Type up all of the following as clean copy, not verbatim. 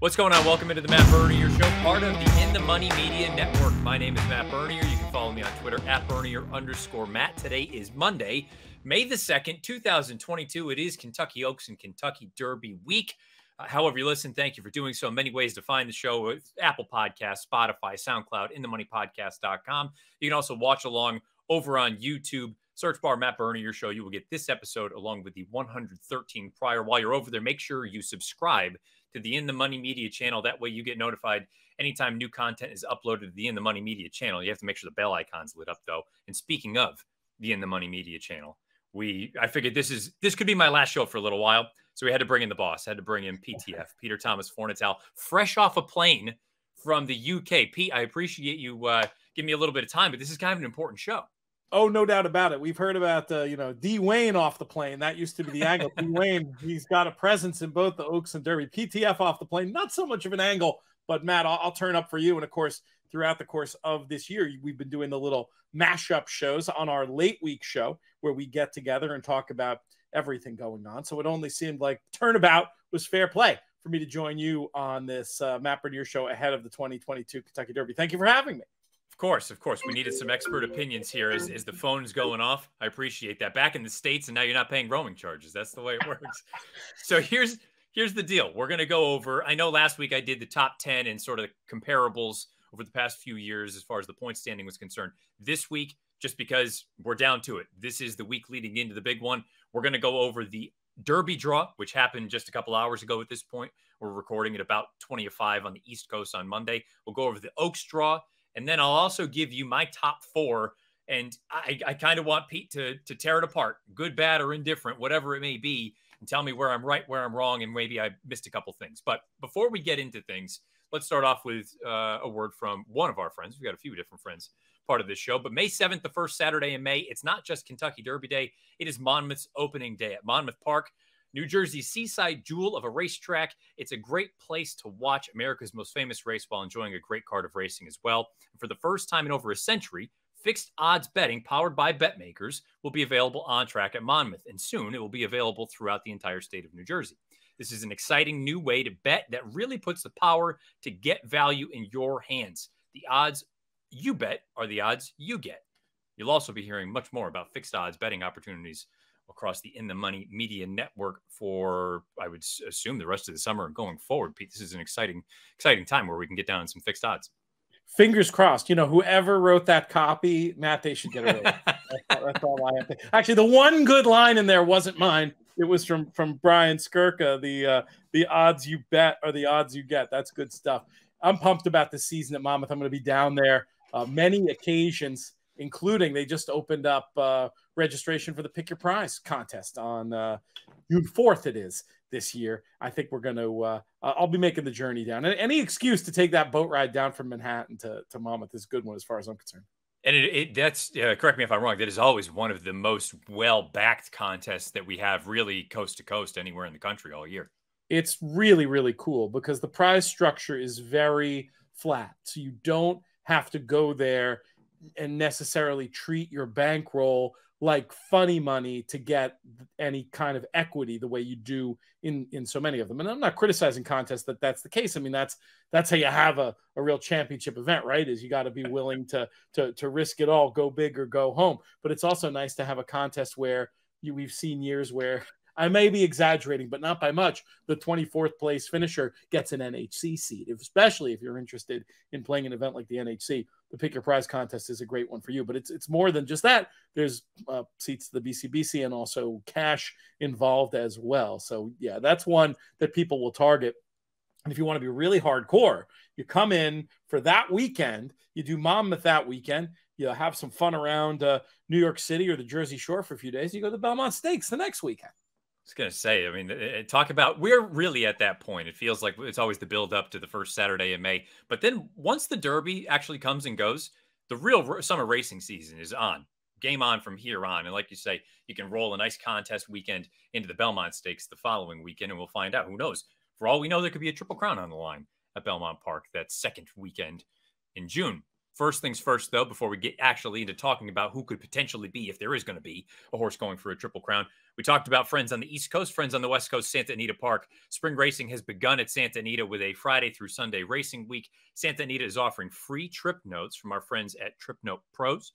What's going on? Welcome into the Matt Bernier Show, part of the In the Money Media Network. My name is Matt Bernier. You can follow me on Twitter at Bernier_Matt. Today is Monday, May the 2nd, 2022. It is Kentucky Oaks and Kentucky Derby week. However you listen, thank you for doing so. Many ways to find the show with Apple Podcasts, Spotify, SoundCloud, InTheMoneyPodcast.com. You can also watch along over on YouTube. Search bar Matt Bernier Show. You will get this episode along with the 113 prior. While you're over there, make sure you subscribe to the In the Money Media channel. That way you get notified anytime new content is uploaded to the In the Money Media channel. You have to make sure the bell icon's lit up, though. And speaking of the In the Money Media channel, I figured this could be my last show for a little while. So we had to bring in the boss, had to bring in PTF, Peter Thomas Fornatal, fresh off a plane from the UK. Pete, I appreciate you giving me a little bit of time, but this is kind of an important show. Oh, no doubt about it. We've heard about, D. Wayne off the plane. That used to be the angle. D. Wayne, he's got a presence in both the Oaks and Derby. PTF off the plane, not so much of an angle, but Matt, I'll turn up for you. And of course, throughout the course of this year, we've been doing the little mashup shows on our late week show where we get together and talk about everything going on. So it only seemed like turnabout was fair play for me to join you on this Matt Bernier Show ahead of the 2022 Kentucky Derby. Thank you for having me. Of course. We needed some expert opinions here as the phone's going off. I appreciate that. Back in the States, and now you're not paying roaming charges. That's the way it works. So here's the deal. We're going to go over, I know last week I did the top 10 and sort of comparables over the past few years as far as the point standing was concerned. This week, just because we're down to it, this is the week leading into the big one. We're going to go over the Derby draw, which happened just a couple hours ago at this point. We're recording at about 20:05 on the East Coast on Monday. We'll go over the Oaks draw. And then I'll also give you my top four. And I kind of want Pete to tear it apart, good, bad, or indifferent, whatever it may be, and tell me where I'm right, where I'm wrong, and maybe I missed a couple things. But before we get into things, let's start off with a word from one of our friends. We've got a few different friends part of this show. But May 7th, the first Saturday in May, it's not just Kentucky Derby Day. It is Monmouth's opening day at Monmouth Park, New Jersey's seaside jewel of a racetrack. It's a great place to watch America's most famous race while enjoying a great card of racing as well. And for the first time in over a century, fixed odds betting powered by BetMakers will be available on track at Monmouth. And soon it will be available throughout the entire state of New Jersey. This is an exciting new way to bet that really puts the power to get value in your hands. The odds you bet are the odds you get. You'll also be hearing much more about fixed odds betting opportunities across the In the Money Media Network for, I would assume, the rest of the summer and going forward. Pete, this is an exciting time where we can get down on some fixed odds. Fingers crossed. Whoever wrote that copy, Matt, they should get it right. That's all I have to. Actually, the one good line in there wasn't mine. It was from Brian Skirka. The odds you bet are the odds you get. That's good stuff. I'm pumped about the season at Monmouth. I'm going to be down there many occasions, including they just opened up registration for the Pick Your Prize contest on June 4th. It is this year. I think we're going to I'll be making the journey down. And any excuse to take that boat ride down from Manhattan to Monmouth is a good one as far as I'm concerned. And that's correct me if I'm wrong. That is always one of the most well-backed contests that we have, really coast to coast anywhere in the country all year. It's really, really cool because the prize structure is very flat. So you don't have to go there and necessarily treat your bankroll like funny money to get any kind of equity the way you do in so many of them. And I'm not criticizing contests that's the case. I mean, that's how you have a real championship event, right? Is you got to be willing to risk it all, go big or go home. But it's also nice to have a contest where we've seen years where, I may be exaggerating, but not by much, the 24th place finisher gets an NHC seat, especially if you're interested in playing an event like the NHC. The Pick Your Prize contest is a great one for you, but it's more than just that. There's seats to the BCBC and also cash involved as well. So, yeah, that's one that people will target. And if you want to be really hardcore, you come in for that weekend, you do Monmouth that weekend, you have some fun around New York City or the Jersey Shore for a few days, you go to the Belmont Stakes the next weekend. I was going to say, I mean, talk about, we're really at that point. It feels like it's always the build up to the first Saturday in May. But then once the Derby actually comes and goes, the real summer racing season is on. Game on from here on. And like you say, you can roll a nice contest weekend into the Belmont Stakes the following weekend, and we'll find out. Who knows? For all we know, there could be a Triple Crown on the line at Belmont Park that second weekend in June. First things first, though, before we get actually into talking about who could potentially be, if there is going to be a horse going for a Triple Crown, we talked about friends on the East Coast, friends on the West Coast, Santa Anita Park. Spring racing has begun at Santa Anita with a Friday through Sunday racing week. Santa Anita is offering free trip notes from our friends at Trip Note Pros.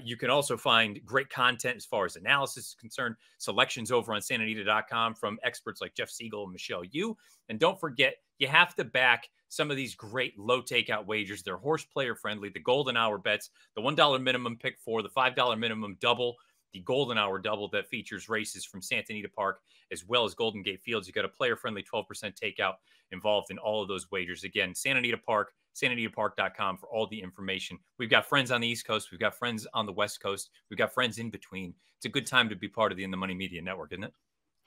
You can also find great content as far as analysis is concerned, selections over on santanita.com from experts like Jeff Siegel and Michelle Yu. And don't forget, you have to back some of these great low takeout wagers. They're horse player friendly. The golden hour bets, the $1 minimum pick four, the $5 minimum double, the golden hour double that features races from Santa Anita Park as well as Golden Gate Fields. You got a player friendly 12% takeout involved in all of those wagers. Again, Santa Anita Park, santanitapark.com for all the information. We've got friends on the East Coast. We've got friends on the West Coast. We've got friends in between. It's a good time to be part of the In the Money Media Network, isn't it?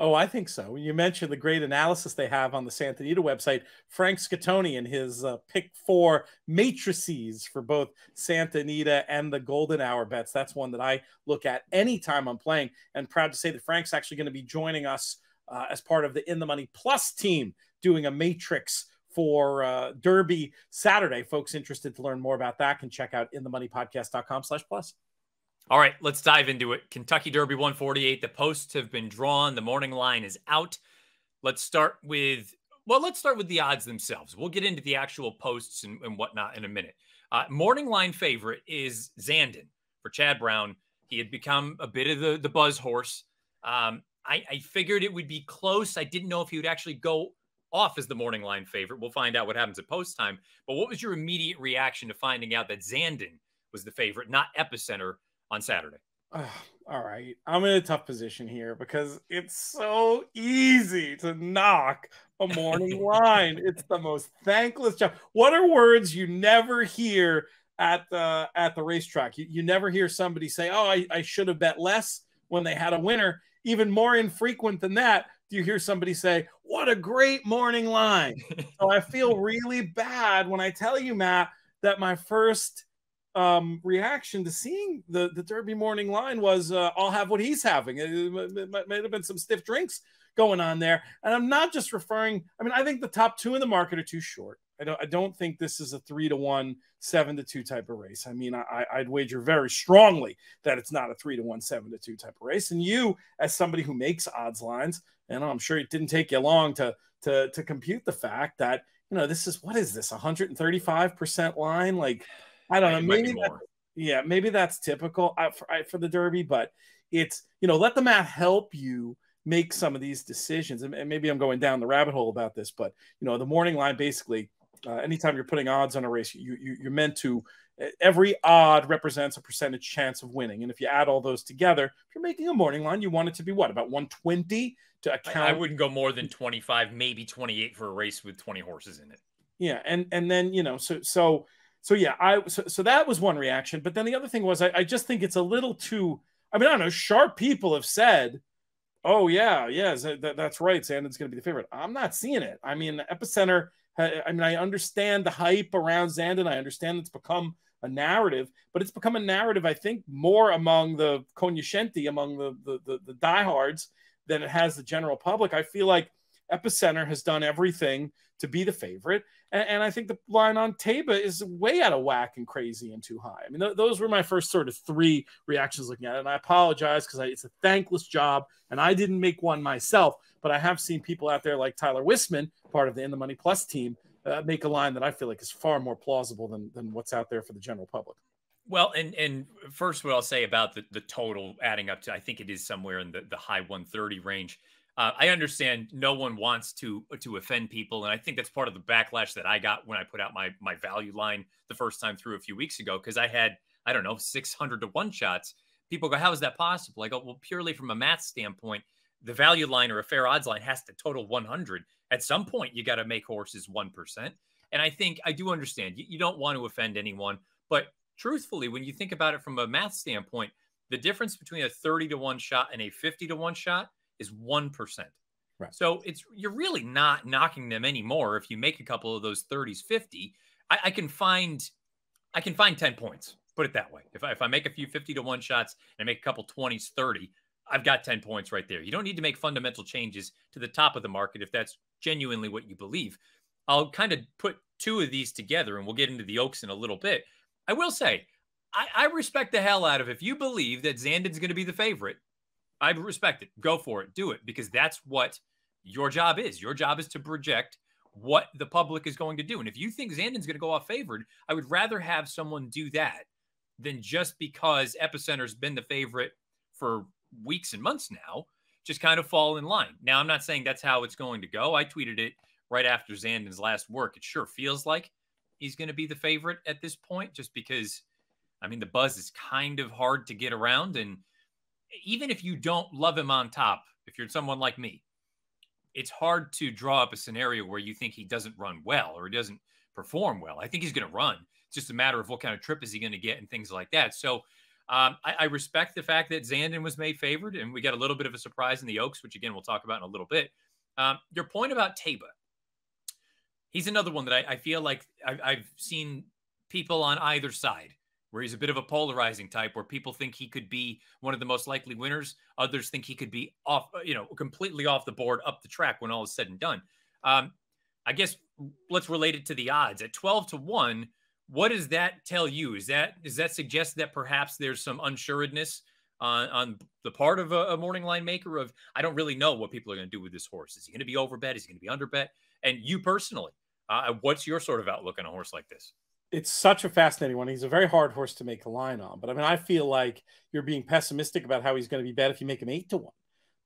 Oh, I think so. You mentioned the great analysis they have on the Santa Anita website. Frank Scottoni and his pick four matrices for both Santa Anita and the Golden Hour bets. That's one that I look at anytime I'm playing. And proud to say that Frank's actually going to be joining us as part of the In the Money Plus team, doing a matrix for Derby Saturday. Folks interested to learn more about that can check out inthemoneypodcast.com/plus. All right, let's dive into it. Kentucky Derby 148. The posts have been drawn. The morning line is out. Let's start with the odds themselves. We'll get into the actual posts and whatnot in a minute. Morning line favorite is Zandon for Chad Brown. He had become a bit of the buzz horse. I figured it would be close. I didn't know if he would actually go off as the morning line favorite. We'll find out what happens at post time. But what was your immediate reaction to finding out that Zandon was the favorite, not Epicenter, on Saturday? All right. I'm in a tough position here because it's so easy to knock a morning line. It's the most thankless job. What are words you never hear at the racetrack? You never hear somebody say, oh, I should have bet less when they had a winner. Even more infrequent than that, do you hear somebody say, what a great morning line? So I feel really bad when I tell you, Matt, that my first reaction to seeing the Derby morning line was I'll have what he's having. It might have been some stiff drinks going on there. And I'm not just referring, I think the top two in the market are too short. I don't think this is a 3-1, 7-2 type of race. I'd wager very strongly that it's not a 3-1, 7-2 type of race. And you, as somebody who makes odds lines, and I'm sure it didn't take you long to compute the fact that, this is, what is this, 135% line? Like, I don't know. Maybe that's typical for the Derby, but it's, let the math help you make some of these decisions. And maybe I'm going down the rabbit hole about this, but, the morning line, basically, anytime you're putting odds on a race, you're meant to, every odd represents a percentage chance of winning. And if you add all those together, if you're making a morning line, you want it to be what, about 120 to account? I wouldn't go more than 25, maybe 28 for a race with 20 horses in it. Yeah. And then, so that was one reaction. But then the other thing was, I just think it's a little too, I don't know, sharp people have said, oh yeah, that's right, Zandon's going to be the favorite. I'm not seeing it. Epicenter, I understand the hype around Zandon. I understand it's become a narrative, but it's become a narrative, I think, more among the cognoscenti, among the diehards, than it has the general public. I feel like Epicenter has done everything to be the favorite. And I think the line on Taba is way out of whack and crazy and too high. Those were my first sort of three reactions looking at it. And I apologize because it's a thankless job and I didn't make one myself, but I have seen people out there like Tyler Wisman, part of the In the Money Plus team, make a line that I feel like is far more plausible than what's out there for the general public. Well, and first, what I'll say about the total adding up to, I think it is somewhere in the high 130 range. I understand no one wants to offend people, and I think that's part of the backlash that I got when I put out my value line the first time through a few weeks ago, because I had, 600 to 1 shots. People go, how is that possible? I go, well, purely from a math standpoint, the value line or a fair odds line has to total 100. At some point, you got to make horses 1%. And I think I do understand you don't want to offend anyone, but truthfully, when you think about it from a math standpoint, the difference between a 30 to 1 shot and a 50 to 1 shot is 1%. Right. So you're really not knocking them anymore. If you make a couple of those 30s, 50, I can find 10 points. Put it that way. If I make a few 50 to 1 shots and I make a couple 20s, 30, I've got 10 points right there. You don't need to make fundamental changes to the top of the market if that's genuinely what you believe. I'll kind of put two of these together and we'll get into the Oaks in a little bit. I will say, I respect the hell out of if you believe that Zandon's going to be the favorite. I respect it. Go for it. Do it, because that's what your job is. Your job is to project what the public is going to do. And if you think Zandon's going to go off favored, I would rather have someone do that than just because Epicenter's been the favorite for weeks and months now, just kind of fall in line. Now, I'm not saying that's how it's going to go. I tweeted it right after Zandon's last work. It sure feels like he's going to be the favorite at this point, just because, I mean, the buzz is kind of hard to get around. And even if you don't love him on top, if you're someone like me, it's hard to draw up a scenario where you think he doesn't run well or he doesn't perform well. I think he's going to run. It's just a matter of what kind of trip is he going to get and things like that. So I respect the fact that Zandon was made favored, and we got a little bit of a surprise in the Oaks, which, again, we'll talk about in a little bit. Your point about Taba, he's another one that I feel like I've seen people on either side, where he's a bit of a polarizing type, where people think he could be one of the most likely winners. Others think he could be off, completely off the board up the track when all is said and done. I guess let's relate it to the odds at 12-1. What does that tell you? Does that suggest that perhaps there's some unsuredness on the part of a morning line maker of, I don't really know what people are going to do with this horse. Is he going to be overbet? Is he going to be underbet? And you personally, what's your sort of outlook on a horse like this? It's such a fascinating one. He's a very hard horse to make a line on. But I mean, I feel like you're being pessimistic about how he's going to be bet if you make him 8-1,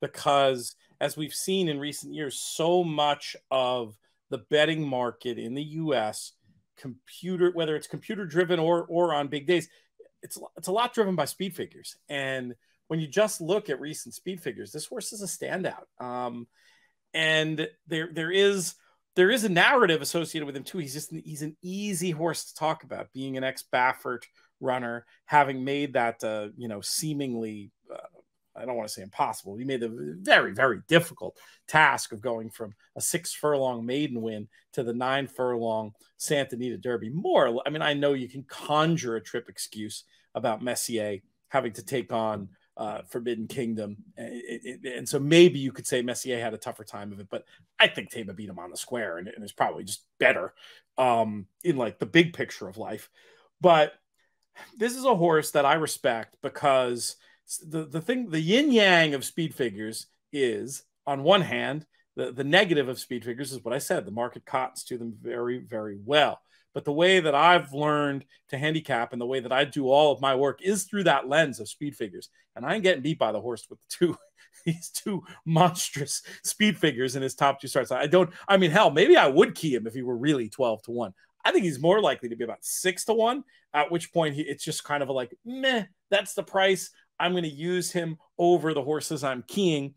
because as we've seen in recent years, so much of the betting market in the U.S., whether it's computer driven or on big days, it's a lot driven by speed figures. And when you just look at recent speed figures, this horse is a standout. And there is a narrative associated with him too. He's an easy horse to talk about, being an ex-Baffert runner, having made that seemingly I don't want to say impossible. He made the very, very difficult task of going from a 6-furlong maiden win to the 9-furlong Santa Anita Derby. I mean, I know you can conjure a trip excuse about Messier having to take on Forbidden Kingdom. And so maybe you could say Messier had a tougher time of it, but I think Taba beat him on the square and is probably just better in like the big picture of life. But this is a horse that I respect because the yin yang of speed figures is, on one hand, the negative of speed figures is what I said. The market cottons to them very, very well. But the way that I've learned to handicap and the way that I do all of my work is through that lens of speed figures. And I ain't getting beat by the horse with these two monstrous speed figures in his top 2 starts. I mean, hell, maybe I would key him if he were really 12-1. I think he's more likely to be about 6-1, at which point it's just kind of a like, meh, that's the price. I'm going to use him over the horses I'm keying.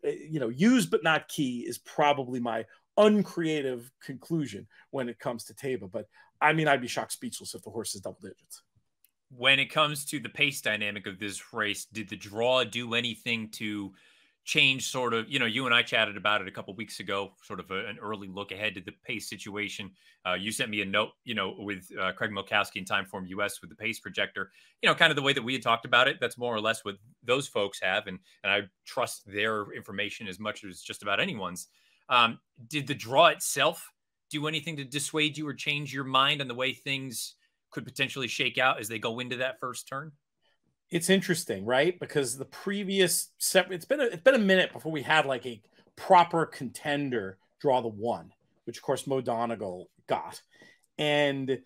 Use but not key is probably my uncreative conclusion when it comes to Taba. But I mean, I'd be shocked speechless if the horse is double digits. When it comes to the pace dynamic of this race, did the draw do anything to change sort of, you and I chatted about it a couple of weeks ago, sort of an early look ahead to the pace situation. You sent me a note, with Craig Milkowski and Timeform US with the pace projector, kind of the way that we had talked about it. That's more or less what those folks have. And I trust their information as much as just about anyone's. Did the draw itself do anything to dissuade you or change your mind on the way things could potentially shake out as they go into that first turn? It's interesting, right? Because the previous it's been a minute before we had like a proper contender draw the 1, which of course Mo Donegal got. And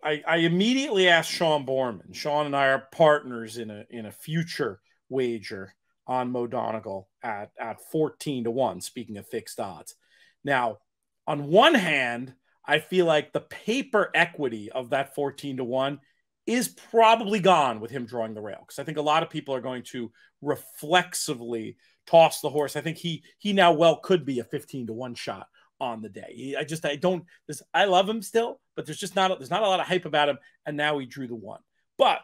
I immediately asked Sean Borman. Sean and I are partners in a future wager on Mo Donegal at 14-1, speaking of fixed odds. Now, on one hand, I feel like the paper equity of that 14-1 is probably gone with him drawing the rail, because I think a lot of people are going to reflexively toss the horse. I think he now well could be a 15-1 shot on the day. I love him still, but there's not a lot of hype about him. And now he drew the 1. But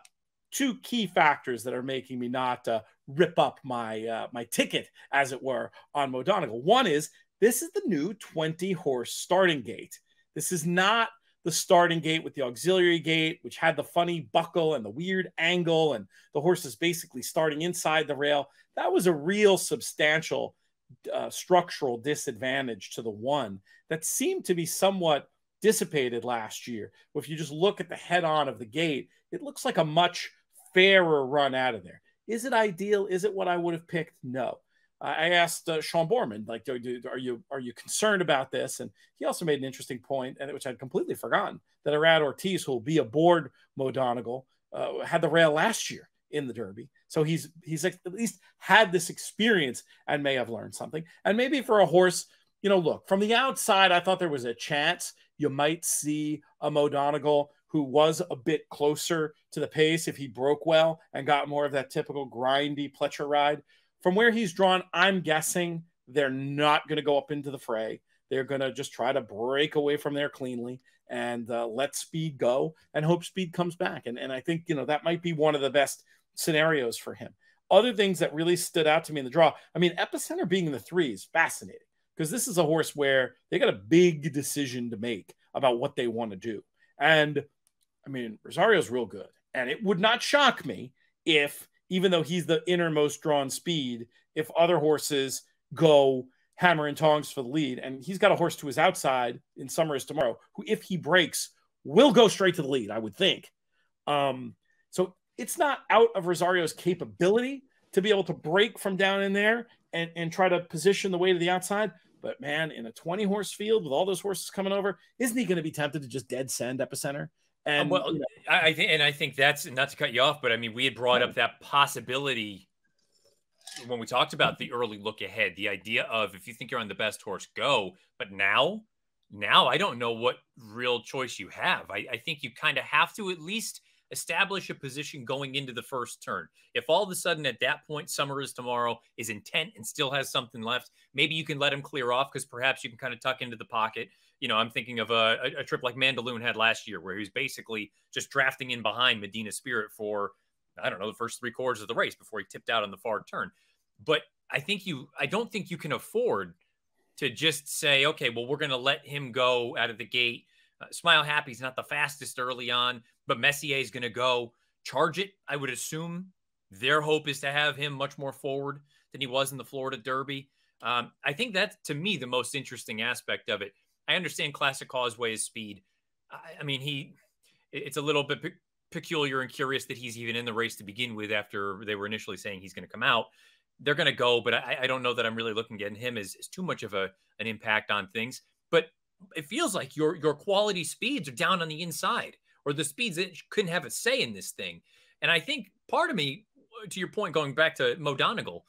2 key factors that are making me not rip up my my ticket, as it were, on Mo Donegal. One is, this is the new 20-horse starting gate. This is not the starting gate with the auxiliary gate, which had the funny buckle and the weird angle, and the horse is basically starting inside the rail. That was a real substantial structural disadvantage to the 1 that seemed to be somewhat dissipated last year. If you just look at the head on of the gate, it looks like a much fairer run out of there. Is it ideal? Is it what I would have picked? No. I asked Sean Borman, like, are you concerned about this? And he also made an interesting point, and which I'd completely forgotten, that Irad Ortiz, who will be aboard Mo Donegal, had the rail last year in the Derby. So he's at least had this experience and may have learned something. And maybe for a horse, look, from the outside, I thought there was a chance you might see a Mo Donegal who was a bit closer to the pace if he broke well and got more of that typical grindy Pletcher ride. From where he's drawn, I'm guessing they're not going to go up into the fray. They're going to just try to break away from there cleanly and let speed go and hope speed comes back. And I think, that might be one of the best scenarios for him. Other things that really stood out to me in the draw, I mean, Epicenter being in the 3 is fascinating because this is a horse where they got a big decision to make about what they want to do. And, I mean, Rosario's real good. And it would not shock me if, even though he's the innermost drawn speed, if other horses go hammer and tongs for the lead. And he's got a horse to his outside in Summers Tomorrow, who, if he breaks, will go straight to the lead, I would think. So it's not out of Rosario's capability to be able to break from down in there and try to position the way to the outside. But, man, in a 20-horse field with all those horses coming over, isn't he going to be tempted to just dead send Epicenter? And well, I think that's, not to cut you off, but I mean, we had brought up that possibility when we talked about the early look ahead, the idea of if you think you're on the best horse, go. But now I don't know what real choice you have. I think you kind of have to at least establish a position going into the first turn. If all of a sudden at that point, Summers Tomorrow is intent and still has something left, maybe you can let him clear off because perhaps you can kind of tuck into the pocket. I'm thinking of a trip like Mandaloon had last year where he was basically just drafting in behind Medina Spirit for, I don't know, the first 3/4 of the race before he tipped out on the far turn. But I don't think you can afford to just say, okay, well, we're going to let him go out of the gate. Smile Happy's not the fastest early on, but Messier is going to go charge it. I would assume their hope is to have him much more forward than he was in the Florida Derby. I think that's, to me, the most interesting aspect of it. I understand Classic Causeway is speed. I mean, it's a little bit peculiar and curious that he's even in the race to begin with after they were initially saying he's going to come out. They're going to go, but I don't know that I'm really looking at him as too much of an impact on things. But it feels like your quality speeds are down on the inside, or the speeds that couldn't have a say in this thing. And I think part of me, to your point, going back to Mo Donegal,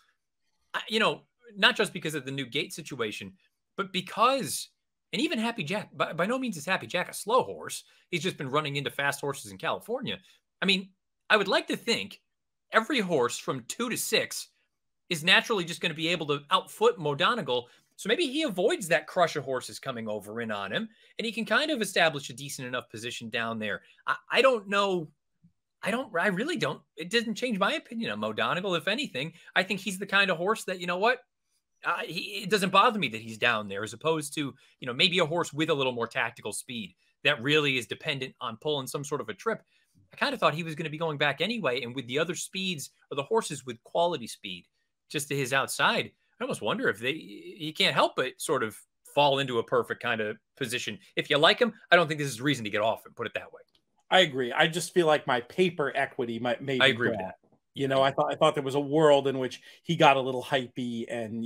not just because of the new gate situation, but because, and even Happy Jack, by no means is Happy Jack a slow horse. He's just been running into fast horses in California. I mean, I would like to think every horse from 2 to 6 is naturally just going to be able to outfoot Mo Donegal. So maybe he avoids that crush of horses coming over in on him, and he can kind of establish a decent enough position down there. I don't know. I really don't. It doesn't change my opinion on Mo Donegal. If anything, I think he's the kind of horse that, it doesn't bother me that he's down there, as opposed to, maybe a horse with a little more tactical speed that really is dependent on pulling some sort of a trip. I kind of thought he was going to be going back anyway. And with the other speeds, or the horses with quality speed just to his outside, I almost wonder if he can't help but sort of fall into a perfect kind of position. If you like him, I don't think this is reason to get off him, put it that way. I agree. I just feel like my paper equity might maybe. I agree with that. I thought there was a world in which he got a little hypey, and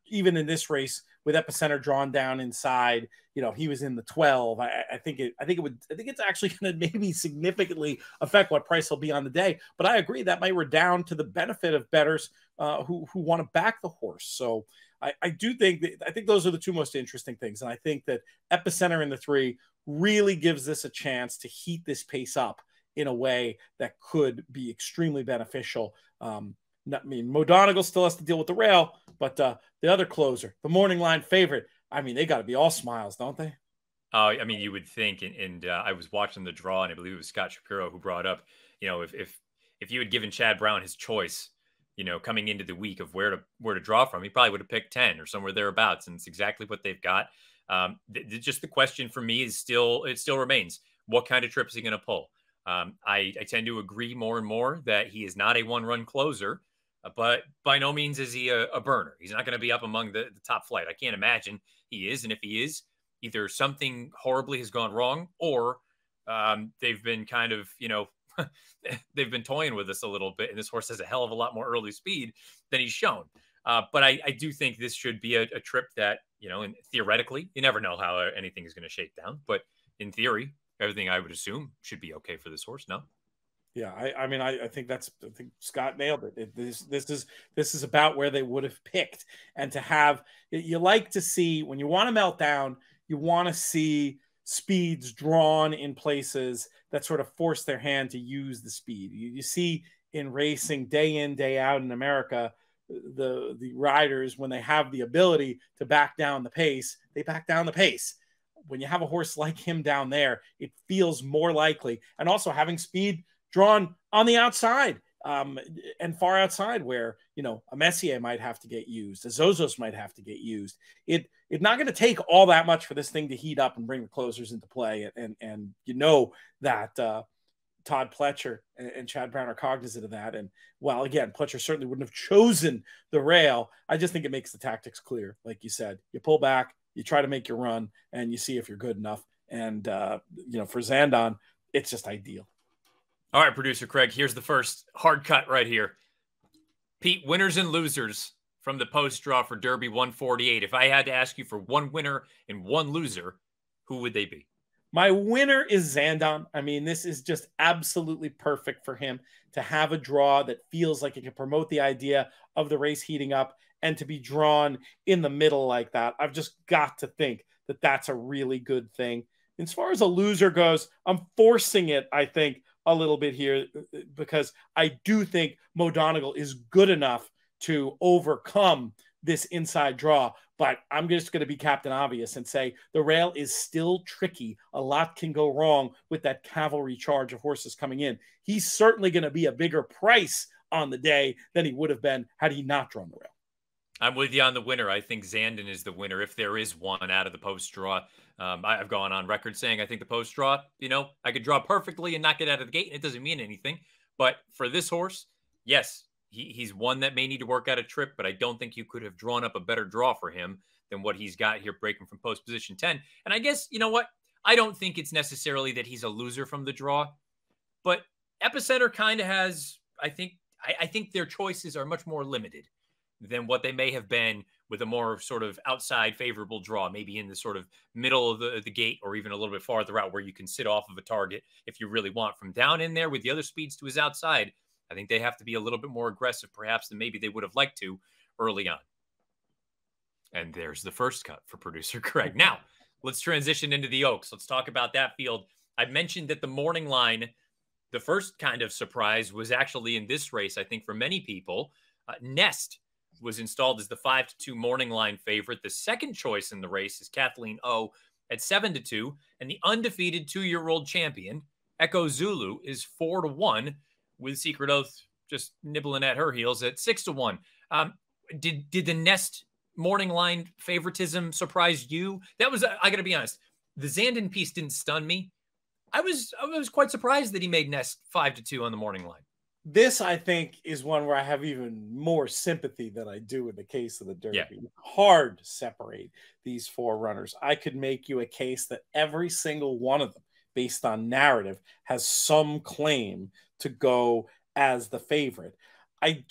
even in this race with Epicenter drawn down inside, he was in the 12. I think it's actually going to maybe significantly affect what price will be on the day. But I agree that might redound to the benefit of bettors who want to back the horse. So I think those are the two most interesting things, and I think that Epicenter in the 3 really gives this a chance to heat this pace up in a way that could be extremely beneficial. Mo Donegal still has to deal with the rail, but the other closer, the morning line favorite, they got to be all smiles, don't they? You would think, and I was watching the draw, and I believe it was Scott Shapiro who brought up, if you had given Chad Brown his choice, coming into the week of where to draw from, he probably would have picked 10 or somewhere thereabouts, and it's exactly what they've got. Just the question for me is still remains, what kind of trip is he going to pull? I tend to agree more and more that he is not a one-run closer, but by no means is he a burner. He's not going to be up among the top flight. I can't imagine he is. And if he is, either something horribly has gone wrong, or they've been kind of, they've been toying with us a little bit, and this horse has a hell of a lot more early speed than he's shown. But I do think this should be a trip that, and theoretically, you never know how anything is going to shake down. But in theory, everything I would assume should be okay for this horse. No? Yeah, I mean, I think Scott nailed it. This is about where they would have picked, and to have, you like to see, when you want to melt down, you want to see speeds drawn in places that sort of force their hand to use the speed. You see in racing day in, day out in America, the riders, when they have the ability to back down the pace, they back down the pace. When you have a horse like him down there, it feels more likely. And also having speed drawn on the outside, and far outside, where, a Messier might have to get used, a Zozos might have to get used. It's not going to take all that much for this thing to heat up and bring the closers into play. And that Todd Pletcher and Chad Brown are cognizant of that. And, well, again, Pletcher certainly wouldn't have chosen the rail. I just think it makes the tactics clear. Like you said, you pull back, you try to make your run, and you see if you're good enough. And, for Zandon, it's just ideal. All right, producer Craig, here's the first hard cut right here. Pete, winners and losers from the post draw for Derby 148. If I had to ask you for one winner and one loser, who would they be? My winner is Zandon. I mean, this is just absolutely perfect for him to have a draw that feels like it can promote the idea of the race heating up, and to be drawn in the middle like that. I've just got to think that that's a really good thing. As far as a loser goes, I'm forcing it, I think, a little bit here, because I do think Mo Donegal is good enough to overcome this inside draw. But I'm just going to be Captain Obvious and say the rail is still tricky. A lot can go wrong with that cavalry charge of horses coming in. He's certainly going to be a bigger price on the day than he would have been had he not drawn the rail. I'm with you on the winner. I think Zandon is the winner, if there is one out of the post draw. I've gone on record saying I think the post draw, I could draw perfectly and not get out of the gate, and it doesn't mean anything. But for this horse, yes, he's one that may need to work out a trip, but I don't think you could have drawn up a better draw for him than what he's got here, breaking from post position 10. And I guess, you know what? I don't think it's necessarily that he's a loser from the draw, but Epicenter kind of has, I think their choices are much more limited than what they may have been with a more sort of outside favorable draw, maybe in the sort of middle of the gate, or even a little bit farther out where you can sit off of a target if you really want. From down in there with the other speeds to his outside, I think they have to be a little bit more aggressive perhaps than maybe they would have liked to early on. And there's the first cut for producer Craig. Now, let's transition into the Oaks. Let's talk about that field. I mentioned that the morning line, the first kind of surprise was actually in this race, I think, for many people. Nest was installed as the 5-2 morning line favorite. The second choice in the race is Kathleen O at 7-2, and the undefeated 2-year-old champion, Echo Zulu, is 4-1, with Secret Oath just nibbling at her heels at 6-1. Did the Nest morning line favoritism surprise you? That was, I got to be honest, the Zandon piece didn't stun me. I was quite surprised that he made Nest 5-2 on the morning line. This, I think, is one where I have even more sympathy than I do in the case of the Derby. Yeah. Hard to separate these four runners. I could make you a case that every single one of them, based on narrative, has some claim to go as the favorite. I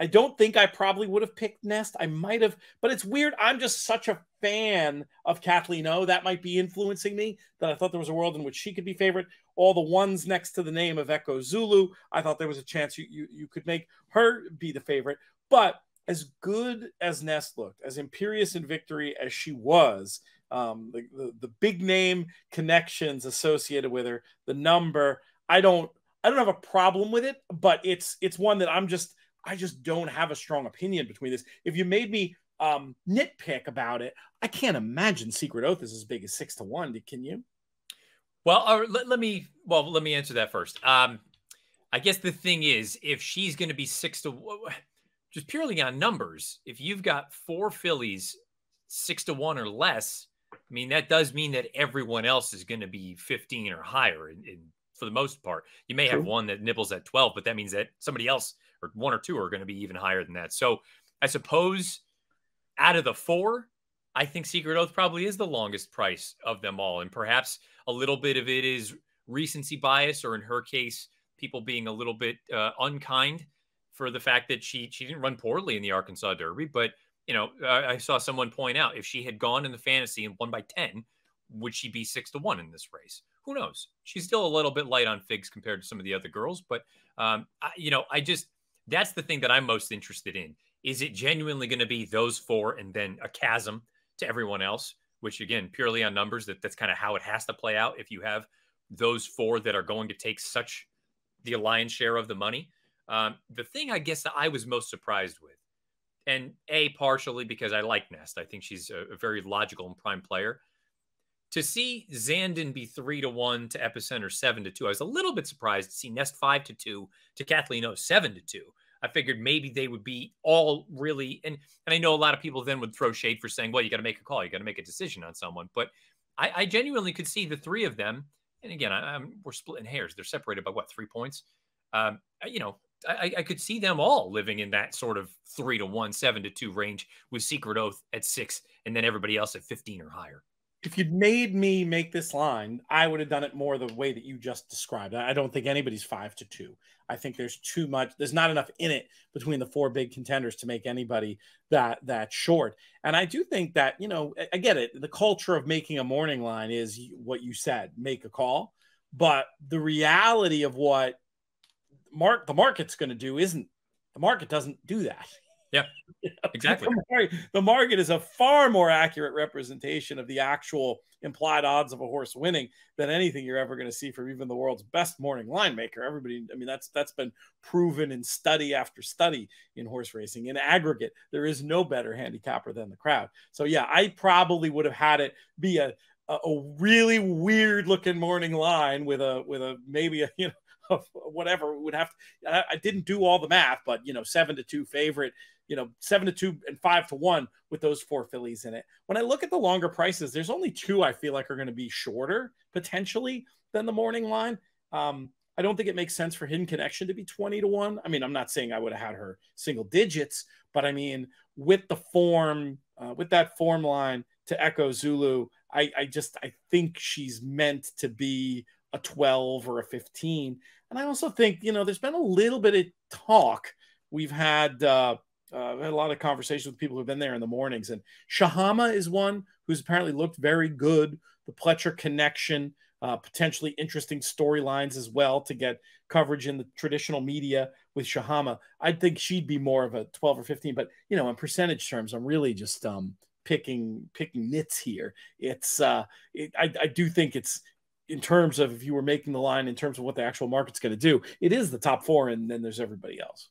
don't think I probably would have picked Nest. I might have, but it's weird. I'm just such a fan of Kathleen O. That might be influencing me, that I thought there was a world in which she could be favorite. All the ones next to the name of Echo Zulu, I thought there was a chance you could make her be the favorite. But as good as Nest looked, as imperious in victory as she was, the big name connections associated with her, the number, I don't have a problem with it, but it's one that I just don't have a strong opinion between this. If you made me nitpick about it, I can't imagine Secret Oath is as big as 6-1. Can you? Well, let me answer that first. I guess the thing is, if she's going to be 6-1, just purely on numbers, if you've got 4 fillies 6-1 or less, I mean, that does mean that everyone else is going to be 15 or higher for the most part. You may have one that nibbles at 12, but that means that somebody else, or 1 or 2, are going to be even higher than that. So I suppose out of the 4, I think Secret Oath probably is the longest price of them all. And perhaps a little bit of it is recency bias, or in her case, people being a little bit unkind for the fact that she didn't run poorly in the Arkansas Derby. But, I saw someone point out, if she had gone in the fantasy and won by 10, would she be 6-1 in this race? Who knows? She's still a little bit light on figs compared to some of the other girls. But, that's the thing that I'm most interested in. Is it genuinely going to be those four and then a chasm to everyone else, which again, purely on numbers, that's kind of how it has to play out if you have those four that are going to take such the lion's share of the money. The thing I guess that I was most surprised with, and partially because I like Nest, I think she's a very logical and prime player. To see Zandon be 3-1 to Epicenter 7-2, I was a little bit surprised to see Nest 5-2 to Kathleen O 7-2. I figured maybe they would be all really, and I know a lot of people then would throw shade for saying, well, you got to make a call, you got to make a decision on someone. But I genuinely could see the three of them. And again, we're splitting hairs. They're separated by what, 3 points? I could see them all living in that sort of 3-1, 7-2 range with Secret Oath at 6, and then everybody else at 15 or higher. If you'd made me make this line, I would have done it more the way that you just described. I don't think anybody's 5-2. I think there's too much. There's not enough in it between the four big contenders to make anybody that short. And I do think that, I get it. The culture of making a morning line is what you said, make a call. But the reality of what the market's going to do isn't, the market doesn't do that. Yeah, exactly. The market is a far more accurate representation of the actual implied odds of a horse winning than anything you're ever going to see from even the world's best morning line maker. Everybody, that's been proven in study after study in horse racing. In aggregate, there is no better handicapper than the crowd. So yeah, I probably would have had it be a really weird looking morning line with a maybe a whatever would have to, I didn't do all the math, but 7-2 favorite, 7-2 and 5-1 with those four fillies in it. When I look at the longer prices, there's only two I feel like are going to be shorter potentially than the morning line. I don't think it makes sense for Hidden Connection to be 20-1. I'm not saying I would have had her single digits, but with the form, with that form line to Echo Zulu, I think she's meant to be a 12 or a 15. And I also think, there's been a little bit of talk. We've had a lot of conversations with people who've been there in the mornings, and Shahama is one who's apparently looked very good. The Pletcher Connection, potentially interesting storylines as well to get coverage in the traditional media with Shahama. I think she'd be more of a 12 or 15, but in percentage terms, I'm really just picking nits here. It's I do think it's, in terms of if you were making the line in terms of what the actual market's going to do, it is the top four, and then there's everybody else.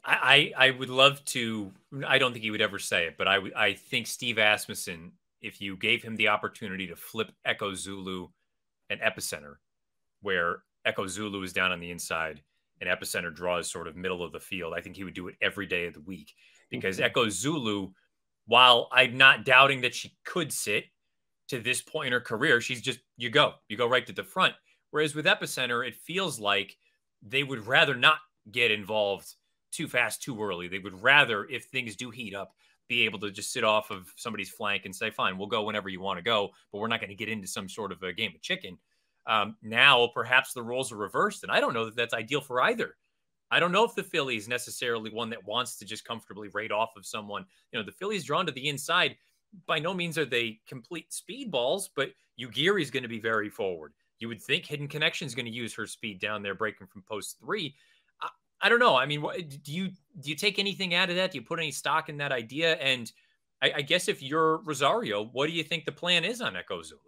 I would love to. I don't think he would ever say it, but I think Steve Asmussen, if you gave him the opportunity to flip Echo Zulu and Epicenter, where Echo Zulu is down on the inside and Epicenter draws sort of middle of the field, I think he would do it every day of the week, because Echo Zulu, while I'm not doubting that she could sit to this point in her career, she's just, you go right to the front. Whereas with Epicenter, it feels like they would rather not get involved too fast, too early. They would rather, if things do heat up, be able to just sit off of somebody's flank and say, fine, we'll go whenever you want to go, but we're not going to get into some sort of a game of chicken. Now, perhaps the roles are reversed, and I don't know that that's ideal for either. I don't know if the filly is necessarily one that wants to just comfortably rate off of someone. The filly's drawn to the inside. By no means are they complete speedballs, but Ugiri is going to be very forward. You would think Hidden Connection is going to use her speed down there, breaking from post 3. I don't know. Do you take anything out of that? Do you put any stock in that idea? And I guess if you're Rosario, what do you think the plan is on Echo Zulu?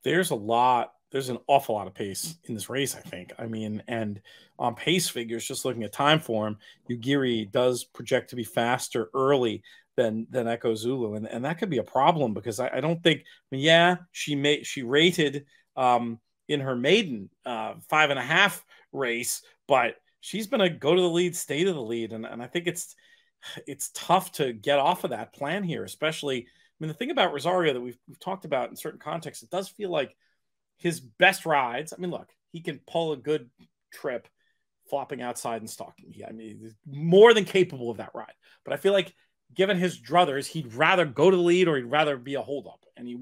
There's an awful lot of pace in this race, I think. And on pace figures, just looking at time form, Ugiri does project to be faster early than Echo Zulu, and that could be a problem, because I don't think. She rated in her maiden 5.5 race, but she's going to go to the lead, stay to the lead, and I think it's tough to get off of that plan here, especially. The thing about Rosario that we've talked about in certain contexts, it does feel like his best rides. Look, he can pull a good trip flopping outside and stalking. He's more than capable of that ride. But I feel like given his druthers, he'd rather go to the lead or he'd rather be a holdup, and he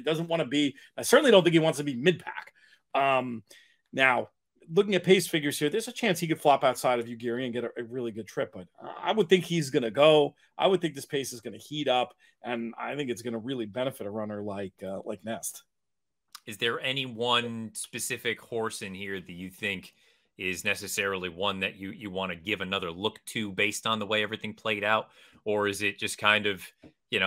doesn't want to be. I certainly don't think he wants to be mid pack. Now, looking at pace figures here, there's a chance he could flop outside of Ugiri and get a really good trip, but I would think he's going to go. I would think this pace is going to heat up, and I think it's going to really benefit a runner like Nest. Is there any one specific horse in here that you think is necessarily one that you want to give another look to based on the way everything played out? Or is it just kind of, in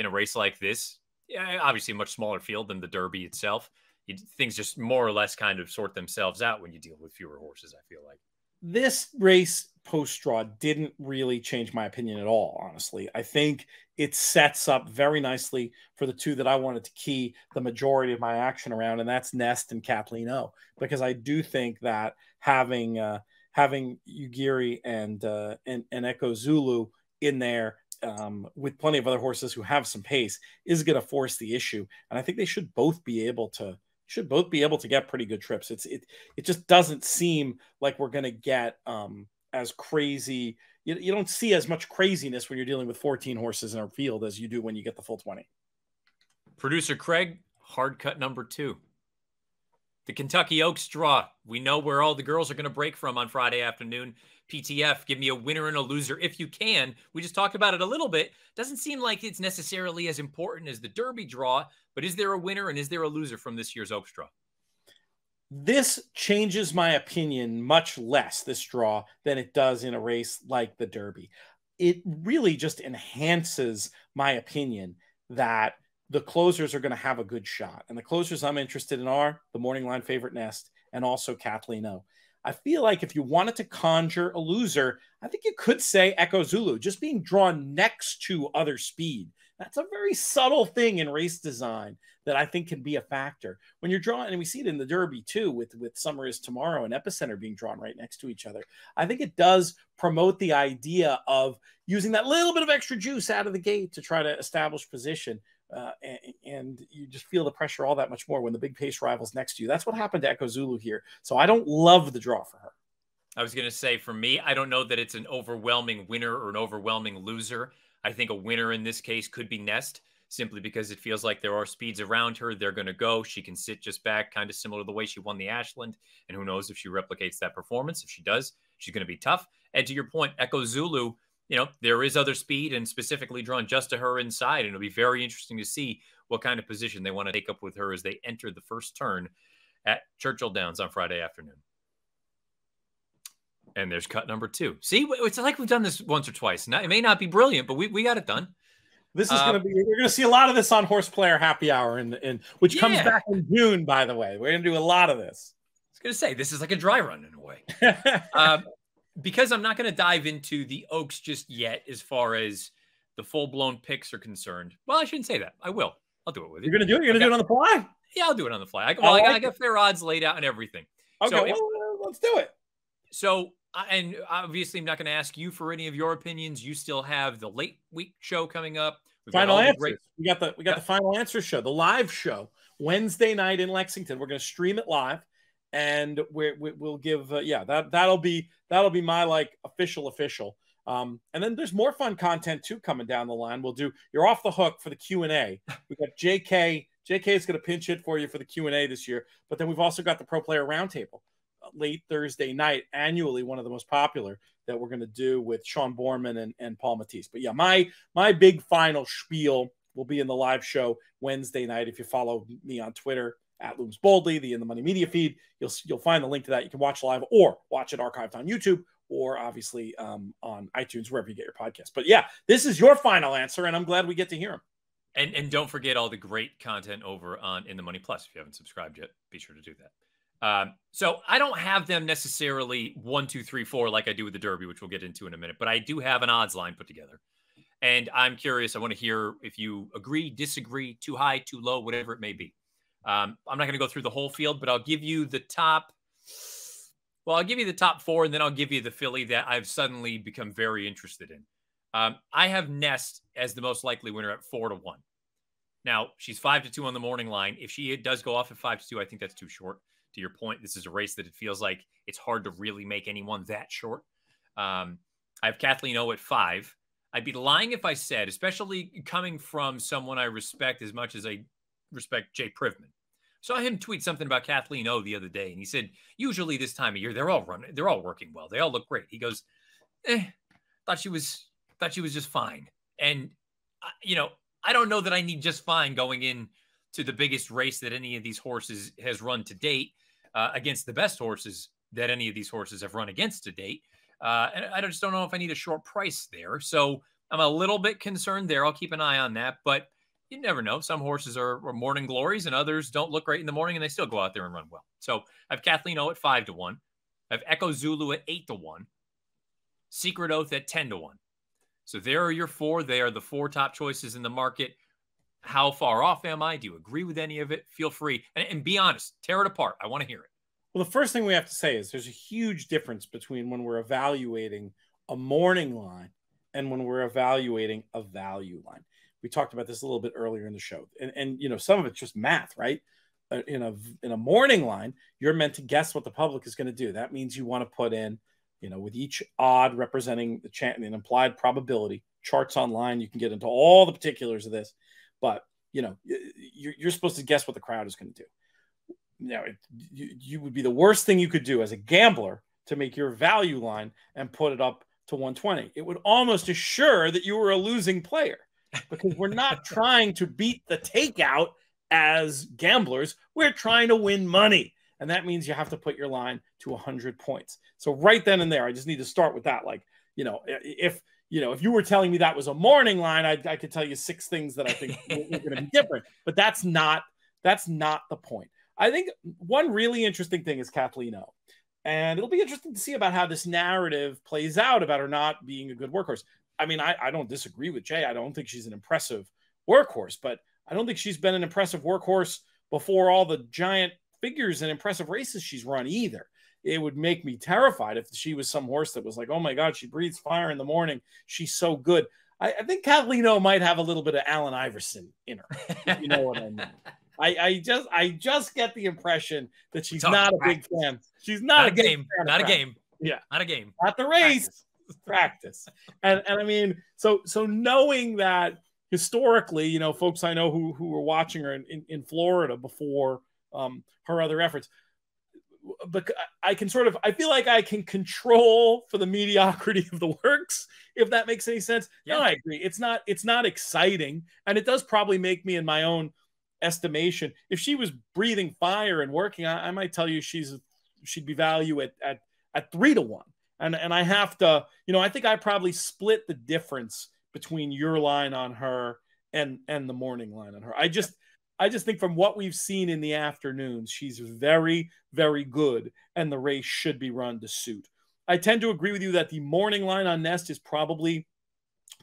a race like this, obviously a much smaller field than the Derby itself, things just more or less kind of sort themselves out when you deal with fewer horses, I feel like. This race post-draw didn't really change my opinion at all, honestly. I think it sets up very nicely for the two that I wanted to key the majority of my action around, and that's Nest and Kathleen O, because I do think that having Ugiri and Echo Zulu in there with plenty of other horses who have some pace is going to force the issue, and I think they should both be able to get pretty good trips. It just doesn't seem like we're going to get as crazy. You don't see as much craziness when you're dealing with 14 horses in our field as you do when you get the full 20. Producer Craig, hard cut number 2. The Kentucky Oaks draw. We know where all the girls are going to break from on Friday afternoon. PTF, give me a winner and a loser if you can. We just talked about it a little bit. Doesn't seem like it's necessarily as important as the Derby draw, but is there a winner and is there a loser from this year's Oaks draw? This changes my opinion much less, this draw, than it does in a race like the Derby. It really just enhances my opinion that the closers are going to have a good shot. And the closers I'm interested in are the morning line favorite Nest and also Kathleen O. I feel like if you wanted to conjure a loser, I think you could say Echo Zulu, just being drawn next to other speed. That's a very subtle thing in race design that I think can be a factor. When you're drawing, and we see it in the Derby too, with Summer is Tomorrow and Epicenter being drawn right next to each other, I think it does promote the idea of using that little bit of extra juice out of the gate to try to establish position. And you just feel the pressure all that much more when the big pace rival's next to you. That's what happened to Echo Zulu here. So I don't love the draw for her. I was going to say, for me, I don't know that it's an overwhelming winner or an overwhelming loser. I think a winner in this case could be Nest, simply because it feels like there are speeds around her. They're going to go. She can sit just back, kind of similar to the way she won the Ashland. And who knows if she replicates that performance. If she does, she's going to be tough. And to your point, Echo Zulu, there is other speed and specifically drawn just to her inside. And it'll be very interesting to see what kind of position they want to take up with her as they enter the first turn at Churchill Downs on Friday afternoon. And there's cut number 2. See, it's like we've done this once or twice. Now, it may not be brilliant, but we got it done. This is going to be, we're going to see a lot of this on Horse Player Happy Hour, which comes back in June, by the way. We're going to do a lot of this. I was going to say, this is like a dry run in a way. Because I'm not going to dive into the Oaks just yet as far as the full-blown picks are concerned. Well, I shouldn't say that. I will. I'll do it with you. You're going to do it? You're going to do it on the fly? Yeah, I'll do it on the fly. I got fair odds laid out and everything. Okay, so let's do it. So, and obviously I'm not going to ask you for any of your opinions. You still have the late week show coming up. Final answers. We got the final answer show, the live show, Wednesday night in Lexington. We're going to stream it live, and we'll give that'll be my like official. And then there's more fun content too coming down the line. We'll do You're Off the Hook for the Q&A. We got JK. JK is going to pinch it for you for the Q&A this year. But then we've also got the Pro Player Roundtable late Thursday night, annually one of the most popular, that we're going to do with Sean Borman and Paul Matisse. But yeah, my big final spiel will be in the live show Wednesday night. If you follow me on Twitter at Looms Boldly, the In the Money Media feed, you'll find the link to that. You can watch live or watch it archived on YouTube or obviously on iTunes, wherever you get your podcast. But yeah, this is your final answer, and I'm glad we get to hear him. And don't forget all the great content over on In the Money Plus. If you haven't subscribed yet, be sure to do that. So I don't have them necessarily 1, 2, 3, 4 like I do with the Derby, which we'll get into in a minute, but I do have an odds line put together. And I'm curious, I want to hear if you agree, disagree, too high, too low, whatever it may be. I'm not going to go through the whole field, but I'll give you the top 4, and then I'll give you the filly that I've suddenly become very interested in. I have Nest as the most likely winner at 4-1. Now, she's 5-2 on the morning line. If she does go off at 5-2, I think that's too short. To your point, this is a race that it feels like it's hard to really make anyone that short. I have Kathleen O at 5. I'd be lying if I said, especially coming from someone I respect as much as I respect Jay Privman. Saw him tweet something about Kathleen O the other day, and he said, usually this time of year, they're all working well. They all look great. He goes, thought she was just fine. And, I don't know that I need just fine going in to the biggest race that any of these horses has run to date against the best horses that any of these horses have run against to date. And I just don't know if I need a short price there. So I'm a little bit concerned there. I'll keep an eye on that. But you never know. Some horses are morning glories and others don't look great in the morning and they still go out there and run well. So I have Kathleen O at 5-1. I have Echo Zulu at 8-1. Secret Oath at 10-1. So there are your four. They are the four top choices in the market. How far off am I? Do you agree with any of it? Feel free. And be honest. Tear it apart. I want to hear it. Well, the first thing we have to say is there's a huge difference between when we're evaluating a morning line and when we're evaluating a value line. We talked about this a little bit earlier in the show. And some of it's just math, right? In a morning line, you're meant to guess what the public is going to do. That means you want to put in, with each odd representing an implied probability. Charts online, you can get into all the particulars of this. But, you're supposed to guess what the crowd is going to do. Now, you would be the worst thing you could do as a gambler to make your value line and put it up to 120. It would almost assure that you were a losing player because we're not trying to beat the takeout as gamblers. We're trying to win money. And that means you have to put your line to 100 points. So right then and there, I just need to start with that. Like, if you were telling me that was a morning line, I could tell you 6 things that I think were going to be different. But that's not the point. I think one really interesting thing is Kathleen O. And it'll be interesting to see about how this narrative plays out about her not being a good workhorse. I mean, I don't disagree with Jay. I don't think she's an impressive workhorse, but I don't think she's been an impressive workhorse before all the giant figures and impressive races she's run either. It would make me terrified if she was some horse that was like, oh my God, she breathes fire in the morning. She's so good. I think Kathleen O might have a little bit of Allen Iverson in her, if you know what I mean. I just get the impression that she's not a big fan. She's not a game. Not a game. Yeah. Not a game. Not the race. Practice. And I mean, so knowing that historically, folks I know who were watching her in Florida before her other efforts, but I feel like I can control for the mediocrity of the works, if that makes any sense. Yeah. No, I agree. It's not exciting. And it does probably make me, in my own estimation, if she was breathing fire and working, I might tell you she'd be value at 3-1. And I have to, I think I probably split the difference between your line on her and the morning line on her. I just think from what we've seen in the afternoons, she's very, very good, and the race should be run to suit. I tend to agree with you that the morning line on Nest is probably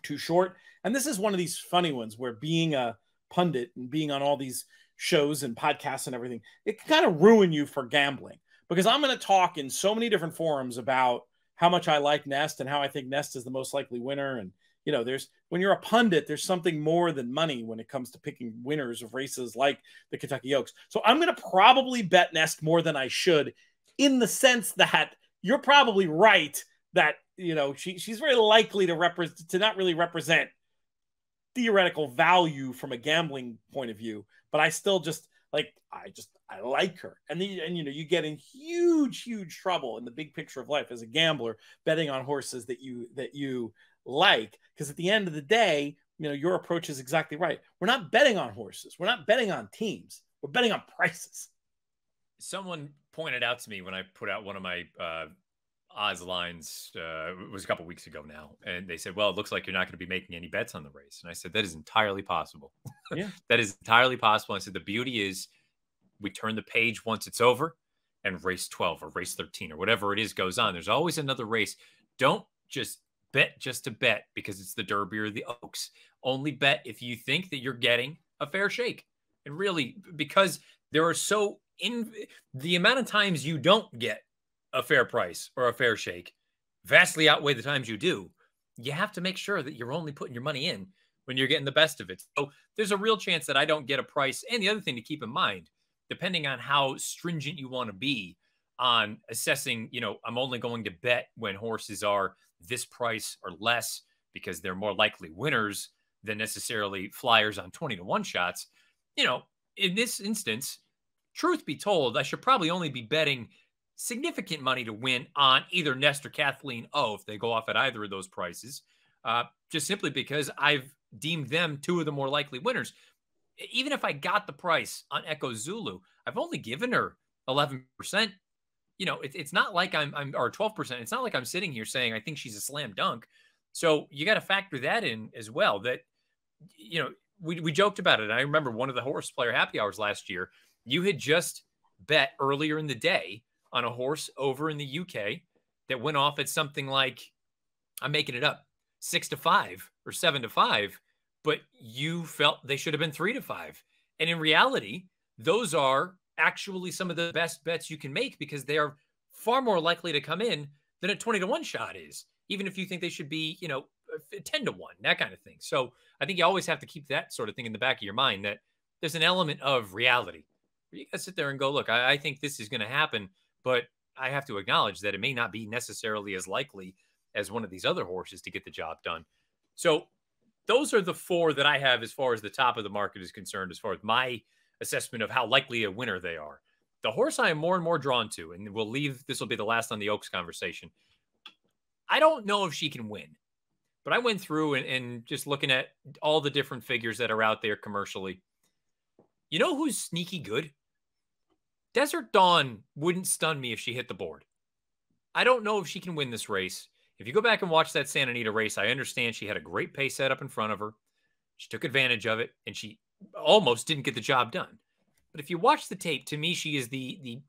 too short. And this is one of these funny ones where being a pundit and being on all these shows and podcasts and everything, it can kind of ruin you for gambling, because I'm going to talk in so many different forums about how much I like Nest and how I think Nest is the most likely winner. And, when you're a pundit, there's something more than money when it comes to picking winners of races like the Kentucky Oaks. So I'm going to probably bet Nest more than I should, in the sense that you're probably right that, she's very likely to not really represent theoretical value from a gambling point of view, but I still I like her. And you get in huge trouble in the big picture of life as a gambler betting on horses that you like, because at the end of the day, your approach is exactly right. We're not betting on horses. We're not betting on teams. We're betting on prices. Someone pointed out to me when I put out one of my odds lines, it was a couple weeks ago now, and they said, well, it looks like you're not going to be making any bets on the race. And I said, that is entirely possible. Yeah. That is entirely possible. I said, the beauty is we turn the page once it's over, and race 12 or race 13 or whatever it is goes on. There's always another race. Don't just bet just to bet because it's the Derby or the Oaks. Only bet if you think that you're getting a fair shake. And really, because there are the amount of times you don't get a fair price or a fair shake vastly outweigh the times you do. You have to make sure that you're only putting your money in when you're getting the best of it. So there's a real chance that I don't get a price. And the other thing to keep in mind, depending on how stringent you want to be on assessing, I'm only going to bet when horses are this price or less because they're more likely winners than necessarily flyers on 20-1 shots. In this instance, truth be told, I should probably only be betting significant money to win on either Nest or Kathleen O if they go off at either of those prices, just simply because I've deemed them two of the more likely winners. Even if I got the price on Echo Zulu, I've only given her 11%. It's not like I'm or 12%. It's not like I'm sitting here saying I think she's a slam dunk. So you got to factor that in as well. That we joked about it. I remember one of the horse player happy hours last year. You had just bet earlier in the day on a horse over in the UK that went off at something like, I'm making it up, 6-5 or 7-5, but you felt they should have been 3-5. And in reality, those are actually some of the best bets you can make because they are far more likely to come in than a 20-1 shot is, even if you think they should be, 10-1, that kind of thing. So I think you always have to keep that sort of thing in the back of your mind, that there's an element of reality where you got to sit there and go, look, I think this is going to happen, but I have to acknowledge that it may not be necessarily as likely as one of these other horses to get the job done. So those are the four that I have as far as the top of the market is concerned, as far as my assessment of how likely a winner they are. The horse I am more and more drawn to, and this will be the last on the Oaks conversation. I don't know if she can win, but I went through and just looking at all the different figures that are out there commercially. You know who's sneaky good? Desert Dawn wouldn't stun me if she hit the board. I don't know if she can win this race. If you go back and watch that Santa Anita race, I understand she had a great pace set up in front of her. She took advantage of it, and she almost didn't get the job done. But if you watch the tape, to me, she is the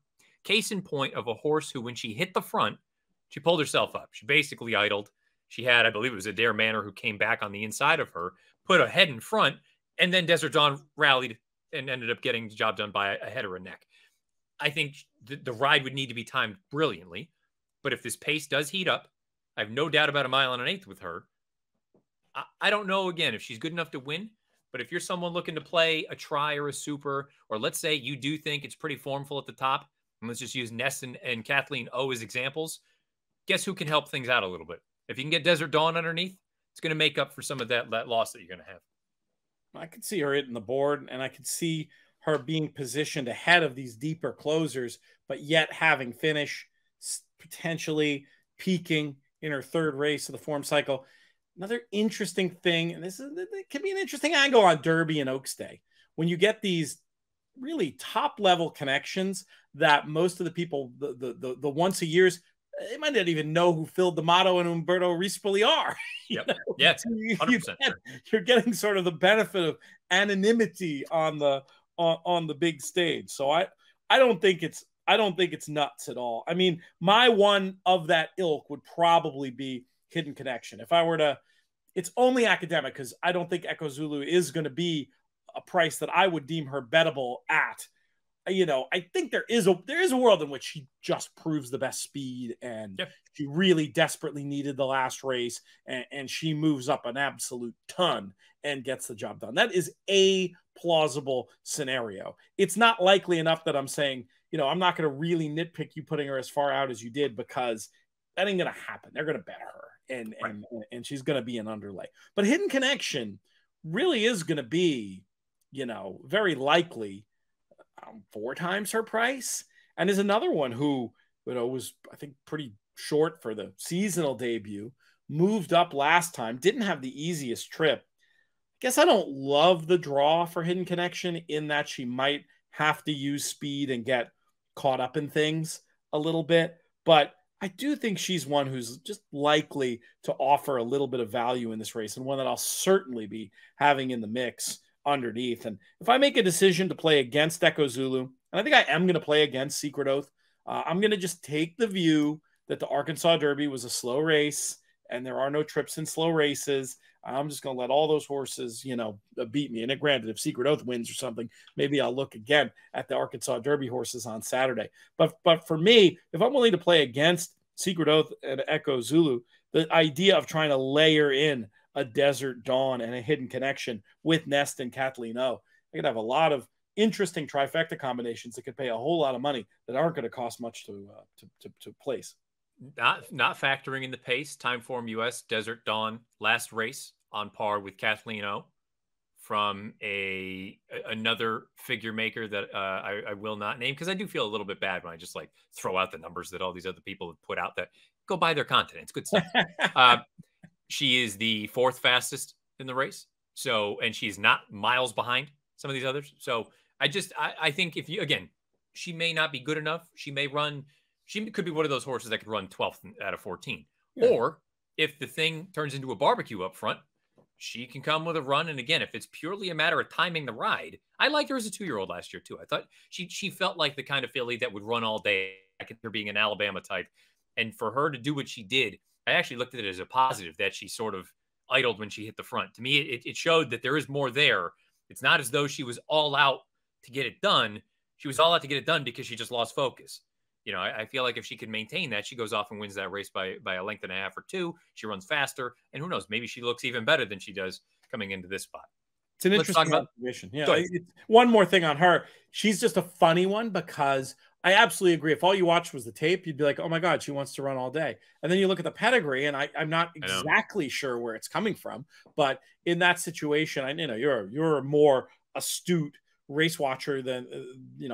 case in point of a horse who, when she hit the front, she pulled herself up. She basically idled. She had, I believe it was Adair Manor who came back on the inside of her, put a head in front, and then Desert Dawn rallied and ended up getting the job done by a head or a neck. I think the ride would need to be timed brilliantly. But if this pace does heat up, I have no doubt about 1 1/8 with her. I don't know, again, if she's good enough to win. But if you're someone looking to play a try or a super, or let's say you do think it's pretty formful at the top, and let's just use Ness and Kathleen O as examples, guess who can help things out a little bit? If you can get Desert Dawn underneath, it's going to make up for some of that loss that you're going to have. I could see her hitting the board, and I could see her being positioned ahead of these deeper closers, but yet having finish, potentially peaking in her third race of the form cycle. Another interesting thing, and it can be an interesting angle on Derby and Oaks Day, when you get these really top level connections that most of the people, the once a years, they might not even know who Phil D'Amato and Umberto Rispoli are. Yep. Yeah, 100%. You're getting sort of the benefit of anonymity on the big stage. So I don't think it's nuts at all. I mean, my one of that ilk would probably be Hidden Connection. If I were to, it's only academic because I don't think Echo Zulu is going to be a price that I would deem her bettable at. I think there is a world in which she just proves the best speed, and she really desperately needed the last race, and she moves up an absolute ton and gets the job done. That is a plausible scenario. It's not likely enough that I'm saying, I'm not going to really nitpick you putting her as far out as you did, because that ain't going to happen. They're going to bet her, and she's going to be an underlay. But Hidden Connection really is going to be, very likely 4 times her price, and is another one who, was, I think, pretty short for the seasonal debut, moved up last time, didn't have the easiest trip. I guess I don't love the draw for Hidden Connection in that she might have to use speed and get caught up in things a little bit, but I do think she's one who's just likely to offer a little bit of value in this race, and one that I'll certainly be having in the mix underneath. And if I make a decision to play against Echo Zulu, and I think I am going to play against Secret Oath, I'm going to just take the view that the Arkansas Derby was a slow race, and there are no trips in slow races. I'm just going to let all those horses, beat me. And granted, if Secret Oath wins or something, maybe I'll look again at the Arkansas Derby horses on Saturday. But for me, if I'm willing to play against Secret Oath and Echo Zulu, the idea of trying to layer in a Desert Dawn and a Hidden Connection with Nest and Kathleen O, I could have a lot of interesting trifecta combinations that could pay a whole lot of money that aren't going to cost much to place. Not factoring in the pace. Timeform US Desert Dawn last race on par with Kathleen O from another figure maker that I will not name, because I do feel a little bit bad when I just like throw out the numbers that all these other people have put out. That go buy their content. It's good stuff. She is the 4th fastest in the race. So, and she's not miles behind some of these others. So I think if you, again, she may not be good enough. She could be one of those horses that could run 12th out of 14. Yeah. Or if the thing turns into a barbecue up front, she can come with a run. And again, if it's purely a matter of timing the ride, I liked her as a 2-year-old last year too. I thought she felt like the kind of filly that would run all day. I could her being an Alabama type. And for her to do what she did, I actually looked at it as a positive that she sort of idled when she hit the front. To me, it showed that there is more there. It's not as though she was all out to get it done. She was all out to get it done because she just lost focus. You know, I feel like if she could maintain that, she goes off and wins that race by a length and a half or 2. She runs faster, and who knows? Maybe she looks even better than she does coming into this spot. It's an interesting observation. Yeah. One more thing on her. She's just a funny one because I absolutely agree. If all you watched was the tape, you'd be like, oh my God, she wants to run all day. And then you look at the pedigree, and I'm not exactly sure where it's coming from. But in that situation, you're a more astute race watcher than,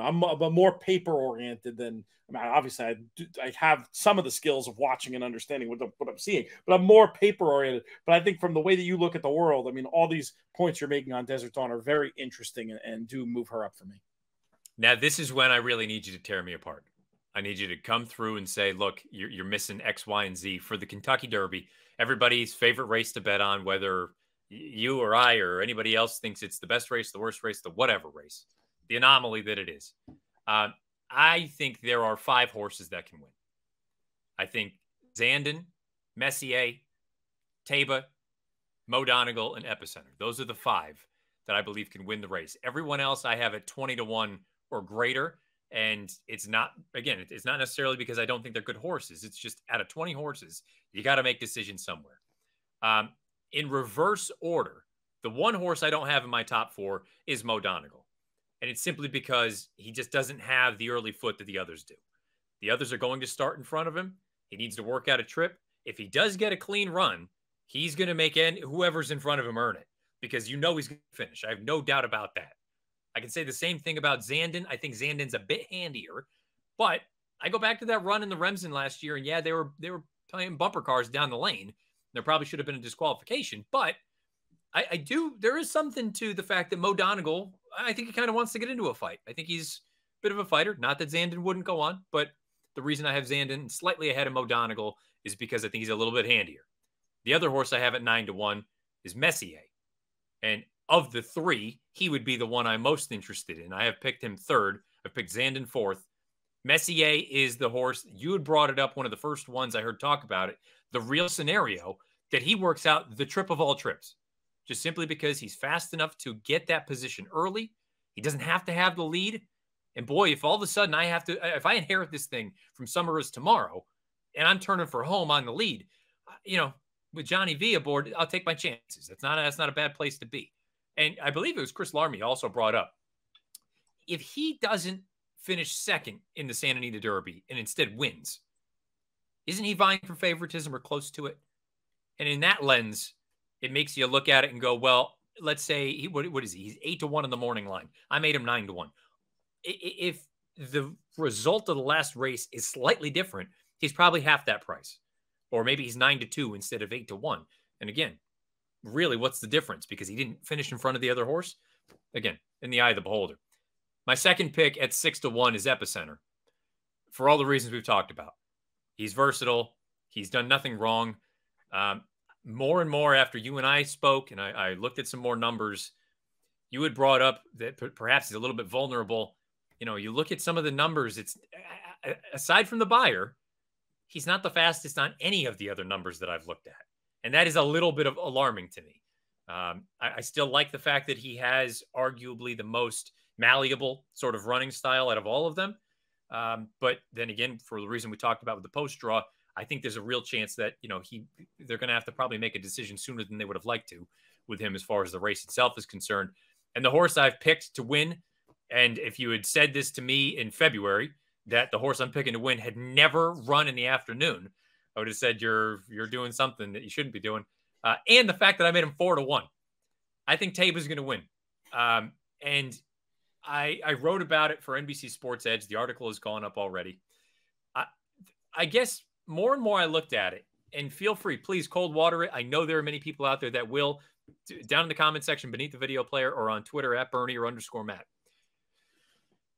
I'm more paper oriented than, obviously I have some of the skills of watching and understanding what I'm seeing, but I'm more paper oriented. But I think from the way that you look at the world, all these points you're making on Desert Dawn are very interesting and do move her up for me. Now, this is when I really need you to tear me apart. I need you to come through and say, look, you're missing X, Y, and Z for the Kentucky Derby. Everybody's favorite race to bet on, whether you or I or anybody else thinks it's the best race, the worst race, the whatever race, the anomaly that it is. I think there are 5 horses that can win. I think Zandon, Messier, Taba, Mo Donegal, and Epicenter. Those are the 5 that I believe can win the race. Everyone else I have at 20-1 or greater. And it's not necessarily because I don't think they're good horses. It's just out of 20 horses, you got to make decisions somewhere. In reverse order, the one horse I don't have in my top 4 is Mo Donegal. And it's simply because he just doesn't have the early foot that the others do. The others are going to start in front of him. He needs to work out a trip. If he does get a clean run, he's going to make whoever's in front of him earn it, because he's going to finish. I have no doubt about that. I can say the same thing about Zandon. I think Zandon's a bit handier, but I go back to that run in the Remsen last year, and yeah, they were playing bumper cars down the lane. There probably should have been a disqualification, but there is something to the fact that Mo Donegal, I think he kind of wants to get into a fight. I think he's a bit of a fighter. Not that Zandon wouldn't go on, but the reason I have Zandon slightly ahead of Mo Donegal is because I think he's a little bit handier. The other horse I have at 9-1 is Messier. And of the 3, he would be the one I'm most interested in. I have picked him 3rd. I've picked Zandon 4th. Messier is the horse. You had brought it up, one of the first ones I heard talk about it. The real scenario that he works out the trip of all trips, just simply because he's fast enough to get that position early. He doesn't have to have the lead. And boy, if all of a sudden if I inherit this thing from Summers tomorrow and I'm turning for home on the lead, with Johnny V aboard, I'll take my chances. That's not a bad place to be. And I believe it was Chris Larmy also brought up, if he doesn't finish second in the Santa Anita Derby and instead wins, isn't he vying for favoritism or close to it? And in that lens, it makes you look at it and go, well, let's say, what is he? He's 8-1 in the morning line. I made him 9-1. If the result of the last race is slightly different, he's probably half that price. Or maybe he's 9-2 instead of 8-1. And again, really, what's the difference? Because he didn't finish in front of the other horse? Again, in the eye of the beholder. My second pick at 6-1 is Epicenter. For all the reasons we've talked about. He's versatile. He's done nothing wrong. More and more after you and I spoke, and I looked at some more numbers, you had brought up that perhaps he's a little bit vulnerable. You look at some of the numbers, it's aside from the buyer, he's not the fastest on any of the other numbers that I've looked at. And that is a little bit of alarming to me. I still like the fact that he has arguably the most malleable sort of running style out of all of them. But then again, for the reason we talked about with the post draw, I think there's a real chance that, they're going to have to probably make a decision sooner than they would have liked to with him as far as the race itself is concerned. And the horse I've picked to win, and if you had said this to me in February, that the horse I'm picking to win had never run in the afternoon, I would have said you're doing something that you shouldn't be doing. And the fact that I made him 4-1. I think Taba's going to win. And I wrote about it for NBC Sports Edge. The article has gone up already. I guess more and more I looked at it, and feel free, please cold water it. I know there are many people out there that will. Down in the comment section beneath the video player or on Twitter at @Bernier_Matt.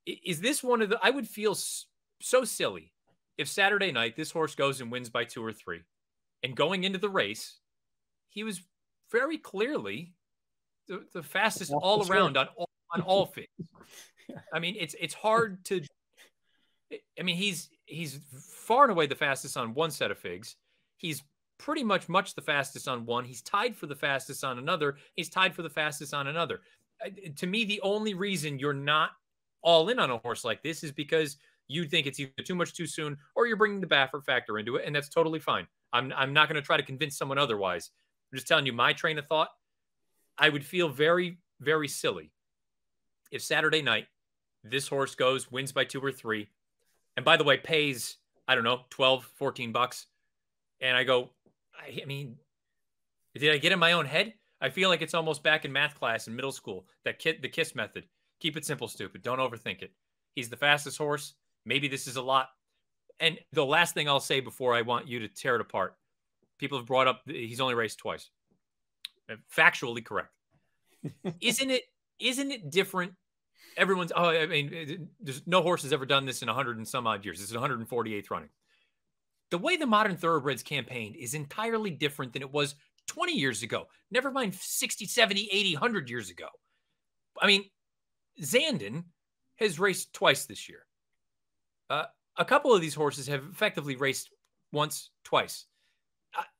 Is this one of the, I would feel so silly if Saturday night this horse goes and wins by 2 or 3. And going into the race, he was very clearly the fastest all around on all figs. I mean, it's hard to, I mean, he's far and away the fastest on one set of figs. He's pretty much the fastest on one. He's tied for the fastest on another. He's tied for the fastest on another. To me, the only reason you're not all in on a horse like this is because you think it's either too much too soon or you're bringing the Baffert factor into it, and that's totally fine. I'm not going to try to convince someone otherwise. I'm just telling you my train of thought. I would feel very, very silly if Saturday night this horse goes, wins by 2 or 3, and by the way, pays, I don't know, $12, $14. And I go, I mean, did I get in my own head? I feel like it's almost back in math class in middle school, the KISS method. Keep it simple, stupid. Don't overthink it. He's the fastest horse. Maybe this is a lot. And the last thing I'll say before I want you to tear it apart, people have brought up he's only raced twice. Factually correct. Isn't it different? Everyone's, I mean, there's no horse has ever done this in 100 and some odd years. This is 148th running. The way the modern thoroughbreds campaigned is entirely different than it was 20 years ago. Never mind 60, 70, 80, 100 years ago. I mean, Zandon has raced twice this year. A couple of these horses have effectively raced once, twice.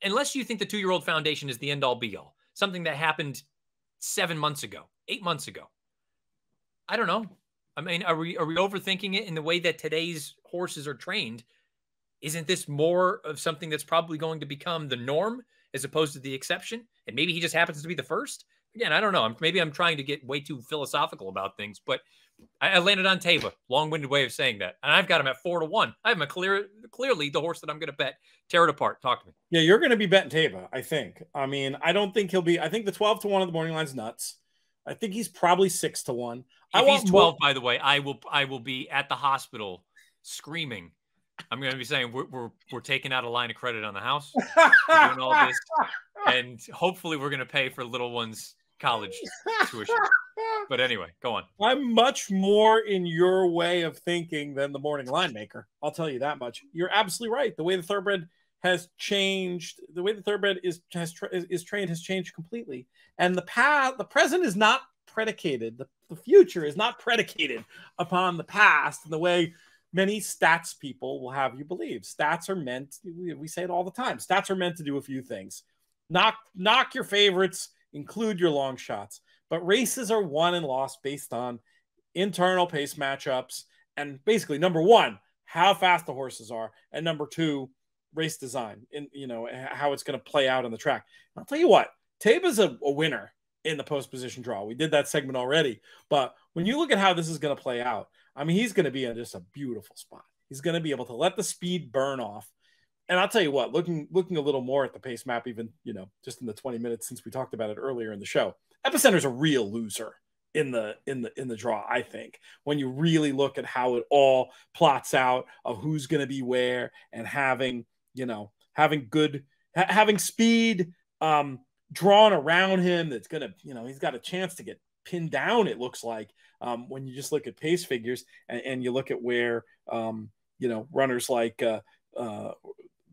Unless you think the 2-year-old foundation is the end-all be-all, something that happened 7 months ago, 8 months ago. I don't know. I mean, are we overthinking it in the way that today's horses are trained? Isn't this more of something that's probably going to become the norm as opposed to the exception? And maybe he just happens to be the first? Again, I don't know. Maybe I'm trying to get way too philosophical about things, but I landed on Taba. Long-winded way of saying that. And I've got him at 4-1. I have him clearly the horse that I'm going to bet. Tear it apart. Talk to me. Yeah, you're going to be betting Taba, I think. I mean, I don't think he'll be. I think the 12-1 of the morning line's nuts. I think he's probably 6-1. If he's 12, by the way, I will be at the hospital screaming. I'm going to be saying we're taking out a line of credit on the house. We're doing all this, and hopefully we're going to pay for little ones' college tuition. But anyway, go on. I'm much more in your way of thinking than the morning line maker. I'll tell you that much. You're absolutely right. The way the thoroughbred has changed, the way the thoroughbred is trained has changed completely. And the present is not predicated. The future is not predicated upon the past in the way many stats people will have you believe. Stats are meant, we say it all the time, stats are meant to do a few things. Knock your favorites, include your long shots. But races are won and lost based on internal pace matchups and basically, number one, how fast the horses are, and number two, race design, and how it's going to play out on the track. And I'll tell you what, Taba's a winner in the post position draw. We did that segment already, but when you look at how this is going to play out, I mean, he's going to be in just a beautiful spot. He's going to be able to let the speed burn off. And I'll tell you what, looking a little more at the pace map, even just in the 20 minutes since we talked about it earlier in the show, Epicenter's a real loser in the draw, I think, when you really look at how it all plots out of who's going to be where and having speed drawn around him. That's going to, he's got a chance to get pinned down. It looks like when you just look at pace figures and you look at where, runners like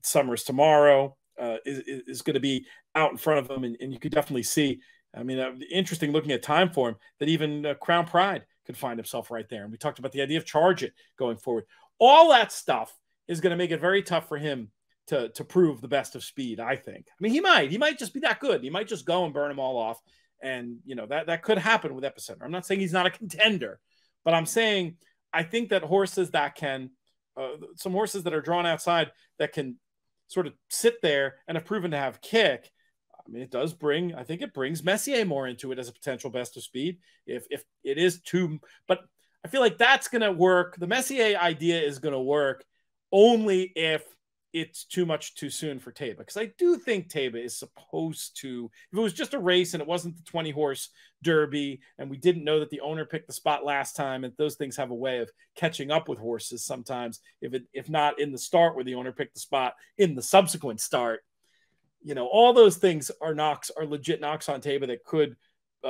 Summers Tomorrow is going to be out in front of him. And you could definitely see, I mean, interesting looking at time for him that even Crown Pride could find himself right there. And we talked about the idea of charge it going forward. All that stuff is going to make it very tough for him to prove the best of speed, I think. I mean, he might just be that good. He might just go and burn them all off. And, that could happen with Epicenter. I'm not saying he's not a contender, but I'm saying I think that horses that can, some horses that are drawn outside that can sort of sit there and have proven to have kick, I mean, I think it brings Messier more into it as a potential best of speed. If it is too, but I feel like that's going to work. The Messier idea is going to work only if it's too much too soon for Taiba, because I do think Taiba is supposed to, if it was just a race and it wasn't the 20 horse Derby and we didn't know that the owner picked the spot last time, and those things have a way of catching up with horses sometimes, if not in the start where the owner picked the spot, in the subsequent start, you know, all those things are legit knocks on Taiba that could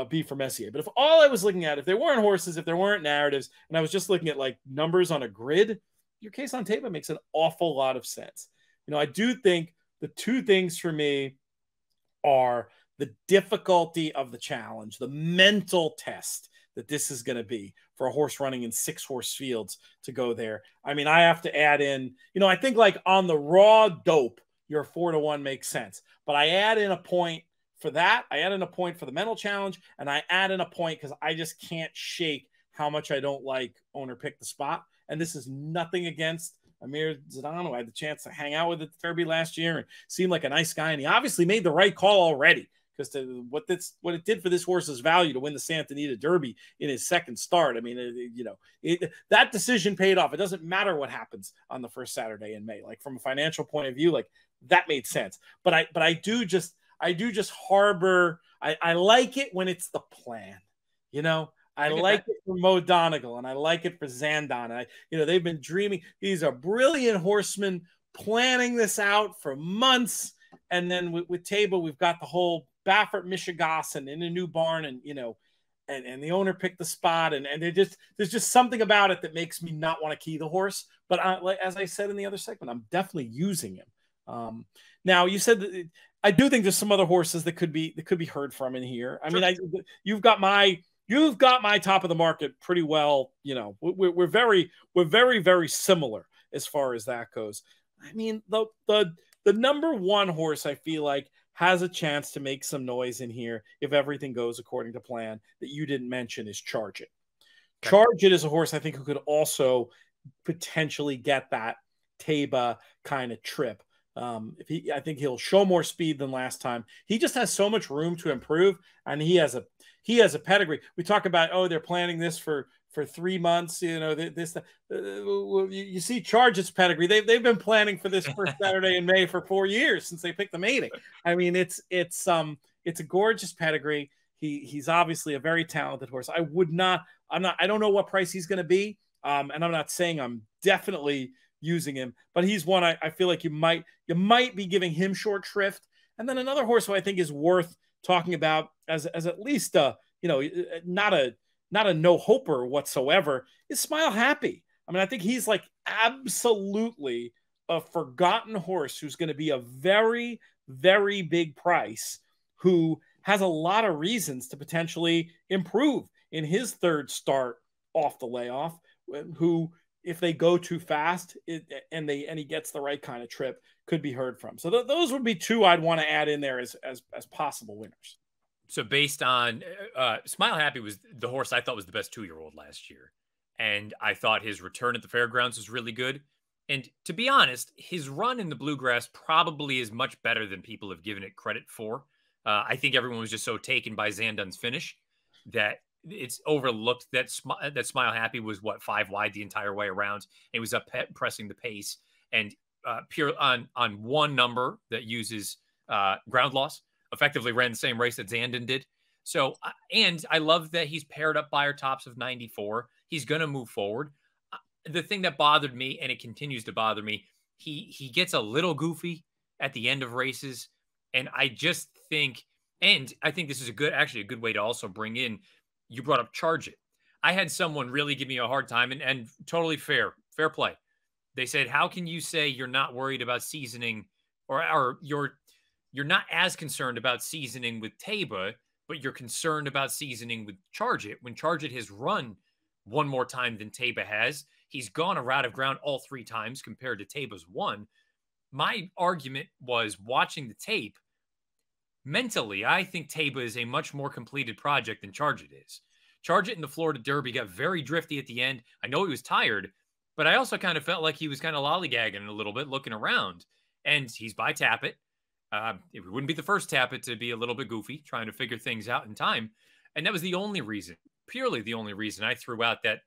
be for Messier. But if all I was looking at, if there weren't horses, if there weren't narratives, and I was just looking at like numbers on a grid, your case on Taiba makes an awful lot of sense. You know, I do think the two things for me are the difficulty of the challenge, the mental test that this is going to be for a horse running in 6-horse fields to go there. I mean, I have to add in, you know, I think like on the raw dope, your 4-1 makes sense. But I add in a point for that. I add in a point for the mental challenge, and I add in a point because I just can't shake how much I don't like owner pick the spot. And this is nothing against Amir Zidane. I had the chance to hang out with at the Derby last year and seemed like a nice guy. And he obviously made the right call already, because what it did for this horse's value to win the Santa Anita Derby in his second start. I mean, that decision paid off. It doesn't matter what happens on the first Saturday in May. Like from a financial point of view, like that made sense. But I do just harbor. I like it when it's the plan, you know. I like it for Mo Donegal, and I like it for Zandon. They've been dreaming. These are brilliant horsemen planning this out for months. And then with Taiba, we've got the whole Baffert Michigassen in a new barn, and and the owner picked the spot, and there's just something about it that makes me not want to key the horse. But as I said in the other segment, I'm definitely using him. Now you said that I do think there's some other horses that could be heard from in here. I mean, you've got my top of the market pretty well. You know, we're very similar as far as that goes. I mean, the number one horse I feel like has a chance to make some noise in here if everything goes according to plan that you didn't mention is Charge It. Okay. Charge It is a horse I think who could also potentially get that Taiba kind of trip. I think he'll show more speed than last time. He just has so much room to improve, and he has a pedigree. We talk about, they're planning this for 3 months. You know, you see Charge It's pedigree. They've been planning for this first Saturday in May for 4 years since they picked the mating. I mean, it's a gorgeous pedigree. He's obviously a very talented horse. I don't know what price he's going to be. And I'm not saying I'm definitely using him, but he's one I feel like you might be giving him short shrift. And then another horse who I think is worth talking about as at least not a no-hoper whatsoever is Smile Happy. I mean, I think he's like absolutely a forgotten horse who's going to be a very, very big price, who has a lot of reasons to potentially improve in his third start off the layoff, who, if they go too fast and he gets the right kind of trip, could be heard from. So those would be two I'd want to add in there as possible winners. So based on Smile Happy was the horse I thought was the best 2-year-old last year. And I thought his return at the fairgrounds was really good. And to be honest, his run in the Bluegrass probably is much better than people have given it credit for. I think everyone was just so taken by Zandon's finish that it's overlooked that Smile Happy was 5 wide the entire way around. He was up pressing the pace, and pure on one number that uses ground loss, effectively ran the same race that Zandon did. So, and I love that he's paired up by our tops of 94. He's going to move forward. The thing that bothered me, and it continues to bother me, he gets a little goofy at the end of races. And I just think, and I think this is actually a good way to also bring in, you brought up Charge It. I had someone really give me a hard time, and totally fair play. They said, how can you say you're not worried about seasoning, or you're not as concerned about seasoning with Taiba, but you're concerned about seasoning with Charge It, when Charge It has run one more time than Taiba has. He's gone a route of ground all 3 times compared to Taiba's 1. My argument was, watching the tape, mentally, I think Taiba is a much more completed project than Charge It is. Charge It in the Florida Derby got very drifty at the end. I know he was tired, but I also kind of felt like he was kind of lollygagging a little bit, looking around. And he's by Tappet. It wouldn't be the first Tappet to be a little bit goofy, trying to figure things out in time. And that was the only reason, purely the only reason I threw out that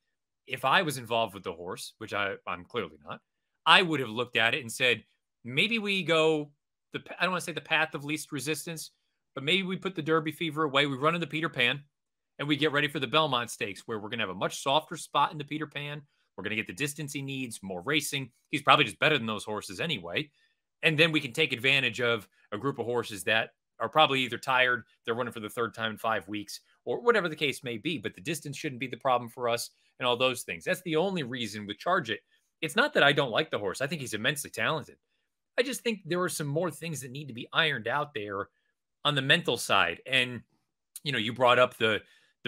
if I was involved with the horse, which I'm clearly not, I would have looked at it and said, maybe we go I don't want to say the path of least resistance, but maybe we put the Derby fever away. We run into Peter Pan and we get ready for the Belmont Stakes, where we're going to have a much softer spot in the Peter Pan. We're going to get the distance he needs, more racing. He's probably just better than those horses anyway. And then we can take advantage of a group of horses that are probably either tired, they're running for the third time in 5 weeks, or whatever the case may be. But the distance shouldn't be the problem for us and all those things. That's the only reason with Charge It. It's not that I don't like the horse. I think he's immensely talented. I just think there are some more things that need to be ironed out there on the mental side. And, you brought up the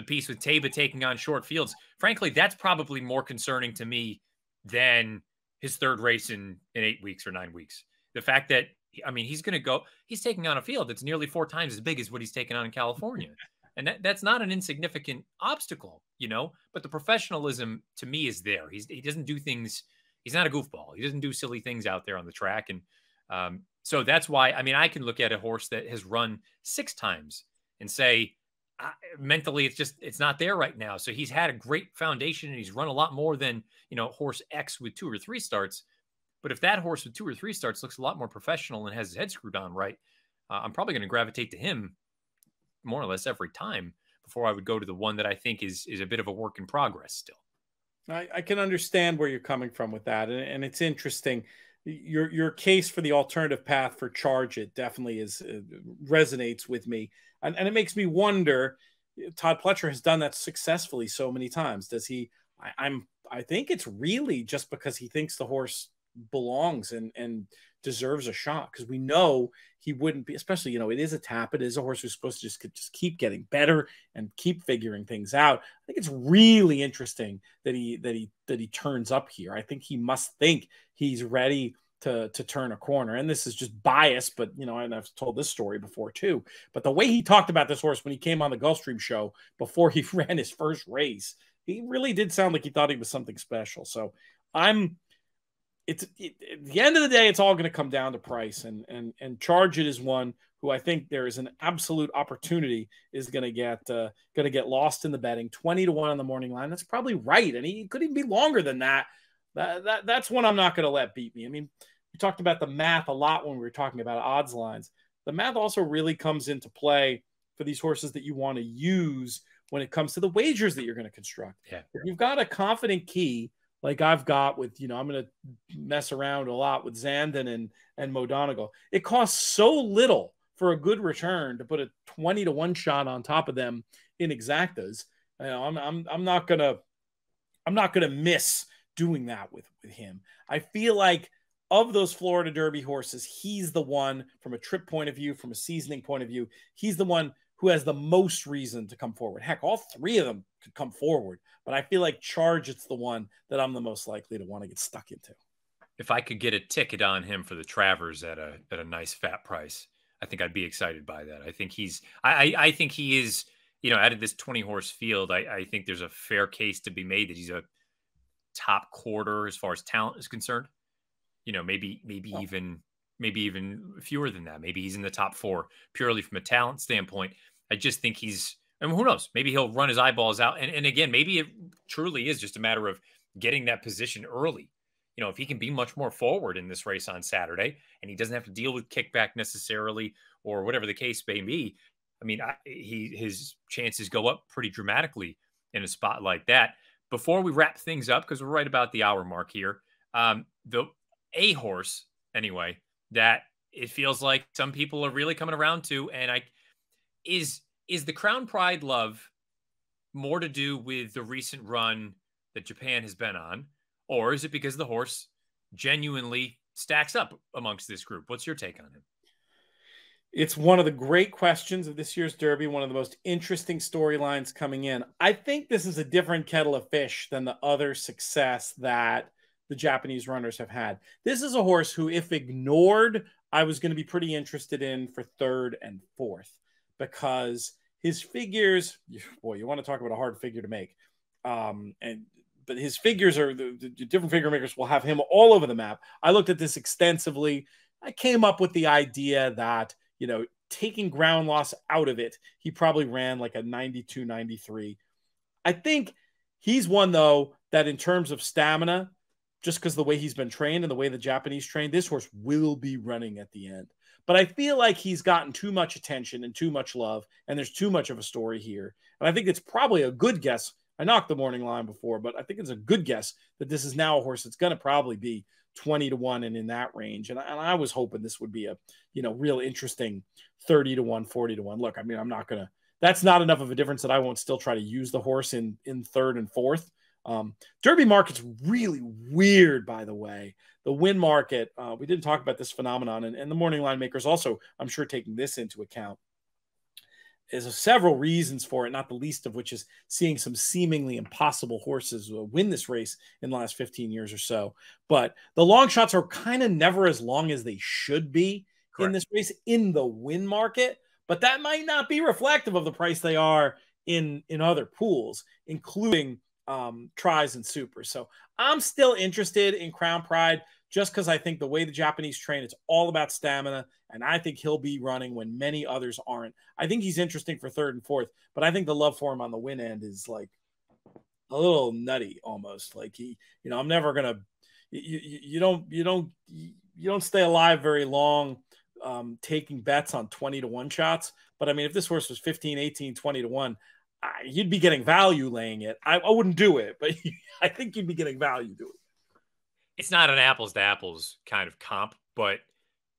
piece with Taba taking on short fields. Frankly, that's probably more concerning to me than his third race in 8 weeks or 9 weeks. The fact that, he's taking on a field that's nearly 4 times as big as what he's taken on in California. And that's not an insignificant obstacle, but the professionalism to me is there. He doesn't do things. He's not a goofball. He doesn't do silly things out there on the track. And so that's why, I can look at a horse that has run 6 times and say, mentally, it's not there right now. So he's had a great foundation and he's run a lot more than, horse X with 2 or 3 starts. But if that horse with 2 or 3 starts looks a lot more professional and has his head screwed on right, I'm probably going to gravitate to him more or less every time before I would go to the one that I think is a bit of a work in progress still. I can understand where you're coming from with that. And it's interesting. Your case for the alternative path for Charge It definitely resonates with me. And it makes me wonder, Todd Pletcher has done that successfully so many times. Does he, I think it's really just because he thinks the horse belongs and deserves a shot, because we know he wouldn't be, especially, it is a tap. It is a horse who's supposed to just keep getting better and keep figuring things out. I think it's really interesting that he turns up here. I think he must think he's ready to turn a corner. And this is just bias, but and I've told this story before too. But the way he talked about this horse when he came on the Gulfstream show before he ran his first race, he really did sound like he thought he was something special. So at the end of the day, it's all going to come down to price, and Charge It is one who I think there is an absolute opportunity is going to get lost in the betting. 20-1 on the morning line. That's probably right. And he could even be longer than that. That's one I'm not going to let beat me. We talked about the math a lot when we were talking about odds lines. The math also really comes into play for these horses that you want to use when it comes to the wagers that you're going to construct. Yeah. If you've got a confident key, like I've got with, I'm going to mess around a lot with Zandon and Mo Donegal. It costs so little for a good return to put a 20-1 shot on top of them in exactas. I'm not gonna miss doing that with him. I feel like of those Florida Derby horses, he's the one, from a trip point of view, from a seasoning point of view, he's the one who has the most reason to come forward. Heck, all 3 of them could come forward, but I feel like Charge It's the one that I'm the most likely to want to get stuck into. If I could get a ticket on him for the Travers at a nice fat price, I think I'd be excited by that. I think I think he is, out of this 20 horse field, I think there's a fair case to be made that he's a top quarter as far as talent is concerned. Maybe even fewer than that. Maybe he's in the top 4 purely from a talent standpoint. I just think who knows? Maybe he'll run his eyeballs out. And again, maybe it truly is just a matter of getting that position early. If he can be much more forward in this race on Saturday and he doesn't have to deal with kickback necessarily or whatever the case may be, his chances go up pretty dramatically in a spot like that. Before we wrap things up, because we're right about the hour mark here, a horse, anyway, that it feels like some people are really coming around to, and is the Crown Pride love more to do with the recent run that Japan has been on, or is it because the horse genuinely stacks up amongst this group? What's your take on him? It's one of the great questions of this year's Derby, one of the most interesting storylines coming in. I think this is a different kettle of fish than the other success that the Japanese runners have had. This is a horse who, if ignored, I was going to be pretty interested in for 3rd and 4th, because his figures, boy, you want to talk about a hard figure to make. But his figures are the different figure makers will have him all over the map. I looked at this extensively. I came up with the idea that, taking ground loss out of it, he probably ran like a 92, 93. I think He's one, though, that in terms of stamina, just because the way he's been trained and the way the Japanese train, this horse will be running at the end. But I feel like he's gotten too much attention and too much love, and there's too much of a story here. And I think it's probably a good guess. I knocked the morning line before, but I think it's a good guess that this is now a horse that's going to probably be 20-1 and in that range. And I was hoping this would be a, real interesting 30-1, 40-1. Look, I mean, I'm not going to, that's not enough of a difference that I won't still try to use the horse in third and fourth. Derby market's really weird, by the way. The win market, we didn't talk about this phenomenon, and the morning line makers also, I'm sure, taking this into account. There's several reasons for it, not the least of which is seeing some seemingly impossible horses win this race in the last 15 years or so. But the long shots are kind of never as long as they should be in this race in the win market, but that might not be reflective of the price they are in other pools, including tries and supers. So I'm still interested in Crown Pride just because I think the way the Japanese train, it's all about stamina, and I think he'll be running when many others aren't. I think he's interesting for third and fourth, but I think the love for him on the win end is like a little nutty almost. Like I'm never gonna. You don't stay alive very long taking bets on 20-1 shots. But I mean, if this horse was 15, 18, 20-1. You'd be getting value laying it. I wouldn't do it, but I think you'd be getting value doing it. It's not an apples to apples kind of comp, but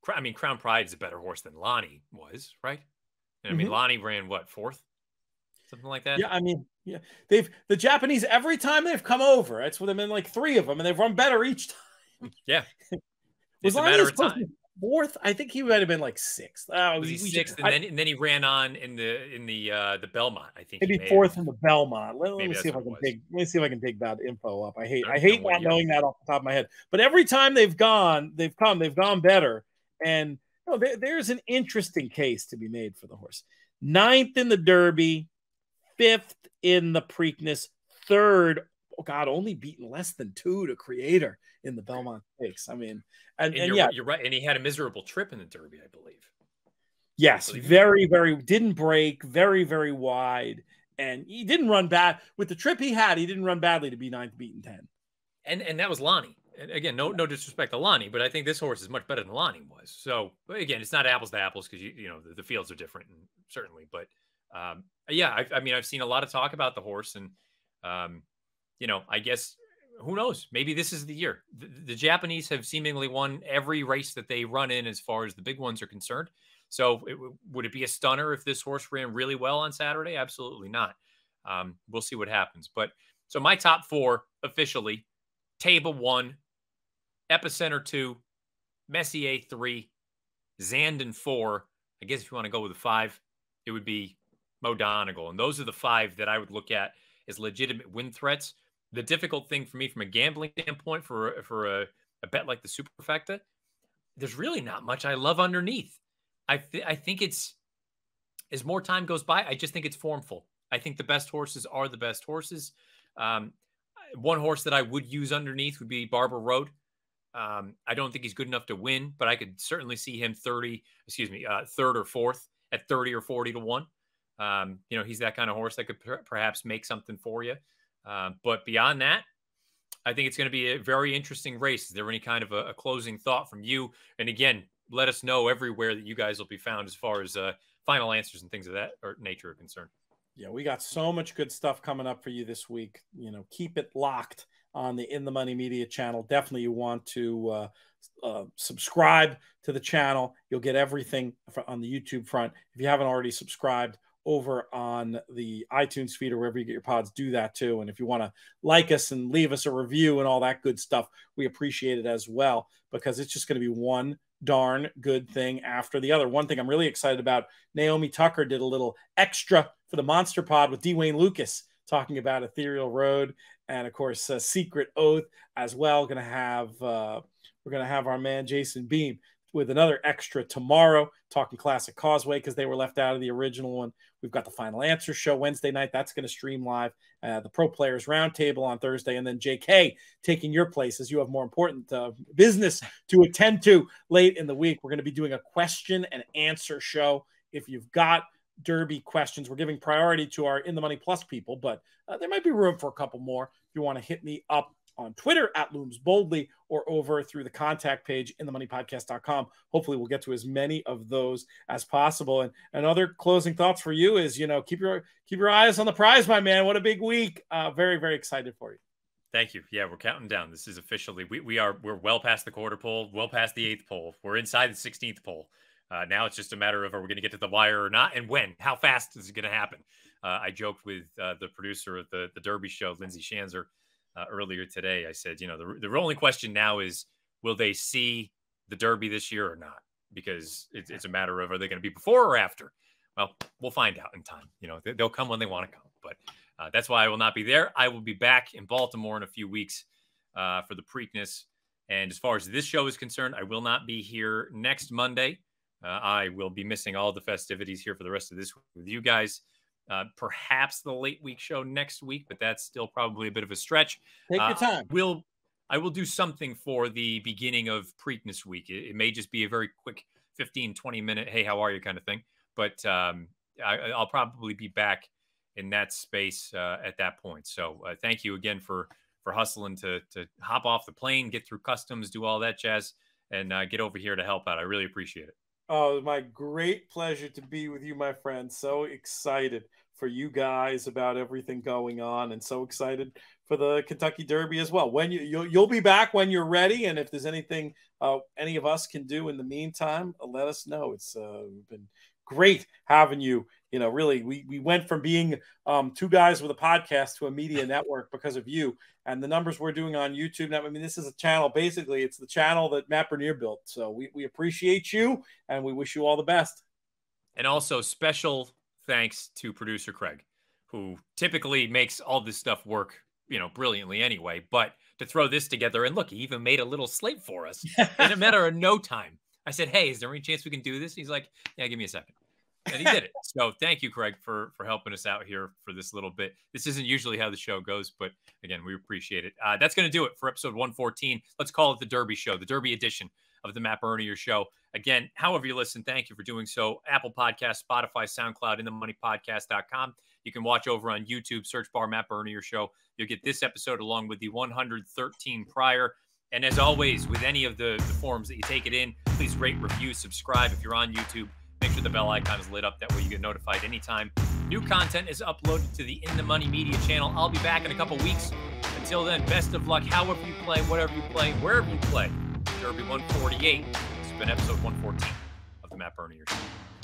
I mean, Crown Pride is a better horse than Lonnie was, right? And I mean, Lonnie ran what, fourth? Something like that? Yeah, I mean, yeah. The Japanese, every time they've come over, it's with them in like 3 of them, and they've run better each time. Yeah. It's a matter of time. Fourth, I think he might have been like sixth. Was he sixth, and then he ran on in the Belmont. I think maybe fourth in the Belmont. Let me see if I can dig. Let me see if I can dig that info up. I hate not knowing that off the top of my head. But every time they've gone better. And there's an interesting case to be made for the horse. 9th in the Derby, 5th in the Preakness, 3rd. Oh God, only beaten less than 2 to Creator in the Belmont Stakes. I mean, and you're right. And he had a miserable trip in the Derby, I believe. Yes, very, very didn't break, very, very wide, and he didn't run bad with the trip he had. He didn't run badly to be 9th, beaten 10. And that was Lonnie. And again, no disrespect to Lonnie, but I think this horse is much better than Lonnie was. So again, it's not apples to apples because the fields are different, and certainly. But yeah, I mean, I've seen a lot of talk about the horse, and I guess. Who knows? Maybe this is the year. The Japanese have seemingly won every race that they run in as far as the big ones are concerned. So would it be a stunner if this horse ran really well on Saturday? Absolutely not. We'll see what happens. But so my top 4 officially: Taba 1, Epicenter 2, Messier 3, Zandon 4. I guess if you want to go with a 5, it would be Mo Donegal. And those are the 5 that I would look at as legitimate win threats. The difficult thing for me from a gambling standpoint for a bet like the superfecta, there's really not much I love underneath. I think it's, as more time goes by, I just think it's formful. I think the best horses are the best horses. One horse that I would use underneath would be Barber Road. I don't think he's good enough to win, but I could certainly see him third or fourth at 30 or 40-1. He's that kind of horse that could perhaps make something for you. But beyond that, I think it's going to be a very interesting race. Is there any kind of a closing thought from you? And again, let us know everywhere that you guys will be found as far as final answers and things of that nature are concerned. Yeah, we got so much good stuff coming up for you this week. Keep it locked on the In the Money Media channel. Definitely you want to subscribe to the channel. You'll get everything on the YouTube front. If you haven't already subscribed over on the iTunes feed or wherever you get your pods, do that too. And if you want to like us and leave us a review and all that good stuff, we appreciate it as well, because it's just going to be one darn good thing after the other. One thing I'm really excited about, Naomi Tucker did a little extra for the Monster Pod with Dwayne Lucas talking about Ethereal Road and of course Secret Oath as well. We're going to have our man Jason Beam with another extra tomorrow, talking Classic Causeway because they were left out of the original one. We've got the Final Answer show Wednesday night. That's going to stream live. The Pro Players Roundtable on Thursday. And then JK taking your place as you have more important business to attend to late in the week. We're going to be doing a question and answer show. If you've got Derby questions. We're giving priority to our In the Money Plus people, but there might be room for a couple more. If you want to hit me up on Twitter at Looms Boldly or over through the contact page in themoneypodcast.com. Hopefully we'll get to as many of those as possible. And other closing thoughts for you is, keep your eyes on the prize, my man. What a big week. Very, very excited for you. Thank you. Yeah, we're counting down. This is officially, we're well past the quarter pole, well past the 8th pole. We're inside the 16th pole. Now it's just a matter of, are we going to get to the wire or not? And when? How fast is it going to happen? I joked with the producer of the Derby show, Lindsay Shanzer, earlier today. I said, the only question now is, will they see the Derby this year or not? Because it's a matter of, are they going to be before or after? Well, we'll find out in time. They'll come when they want to come. But that's why I will not be there. I will be back in Baltimore in a few weeks for the Preakness. And as far as this show is concerned, I will not be here next Monday. I will be missing all the festivities here for the rest of this week with you guys. Perhaps the late week show next week, but that's still probably a bit of a stretch. Take your time. I will do something for the beginning of Preakness week. It may just be a very quick 15, 20-minute, hey, how are you kind of thing. But I'll probably be back in that space at that point. So thank you again for hustling to hop off the plane, get through customs, do all that jazz, and get over here to help out. I really appreciate it. Oh, my great pleasure to be with you, my friend. So excited for you guys about everything going on, and so excited for the Kentucky Derby as well. When you'll be back when you're ready, and if there's anything any of us can do in the meantime, let us know. It's been great having you. Really, we went from being two guys with a podcast to a media network because of you and the numbers we're doing on YouTube now. I mean, this is a channel. Basically, it's the channel that Matt Bernier built. So we appreciate you, and we wish you all the best. And also special thanks to producer Craig, who typically makes all this stuff work, brilliantly anyway. But to throw this together, and look, he even made a little slate for us in a matter of no time. I said, hey, is there any chance we can do this? He's like, yeah, give me a second. And he did it. So thank you, Craig, for helping us out here for this little bit. This isn't usually how the show goes, but again, we appreciate it. That's going to do it for episode 114. Let's call it the Derby show, the Derby edition of the Matt Bernier show. Again, however you listen, thank you for doing so. Apple Podcasts, Spotify, SoundCloud, InTheMoneyPodcast.com. You can watch over on YouTube, search bar Matt Bernier show. You'll get this episode along with the 113 prior. And as always, with any of the forms that you take it in, please rate, review, subscribe. If you're on YouTube, make sure the bell icon is lit up. That way you get notified anytime new content is uploaded to the In the Money Media channel. I'll be back in a couple weeks. Until then, best of luck, however you play, whatever you play, wherever you play. Derby 148. This has been episode 114 of the Matt Bernier show.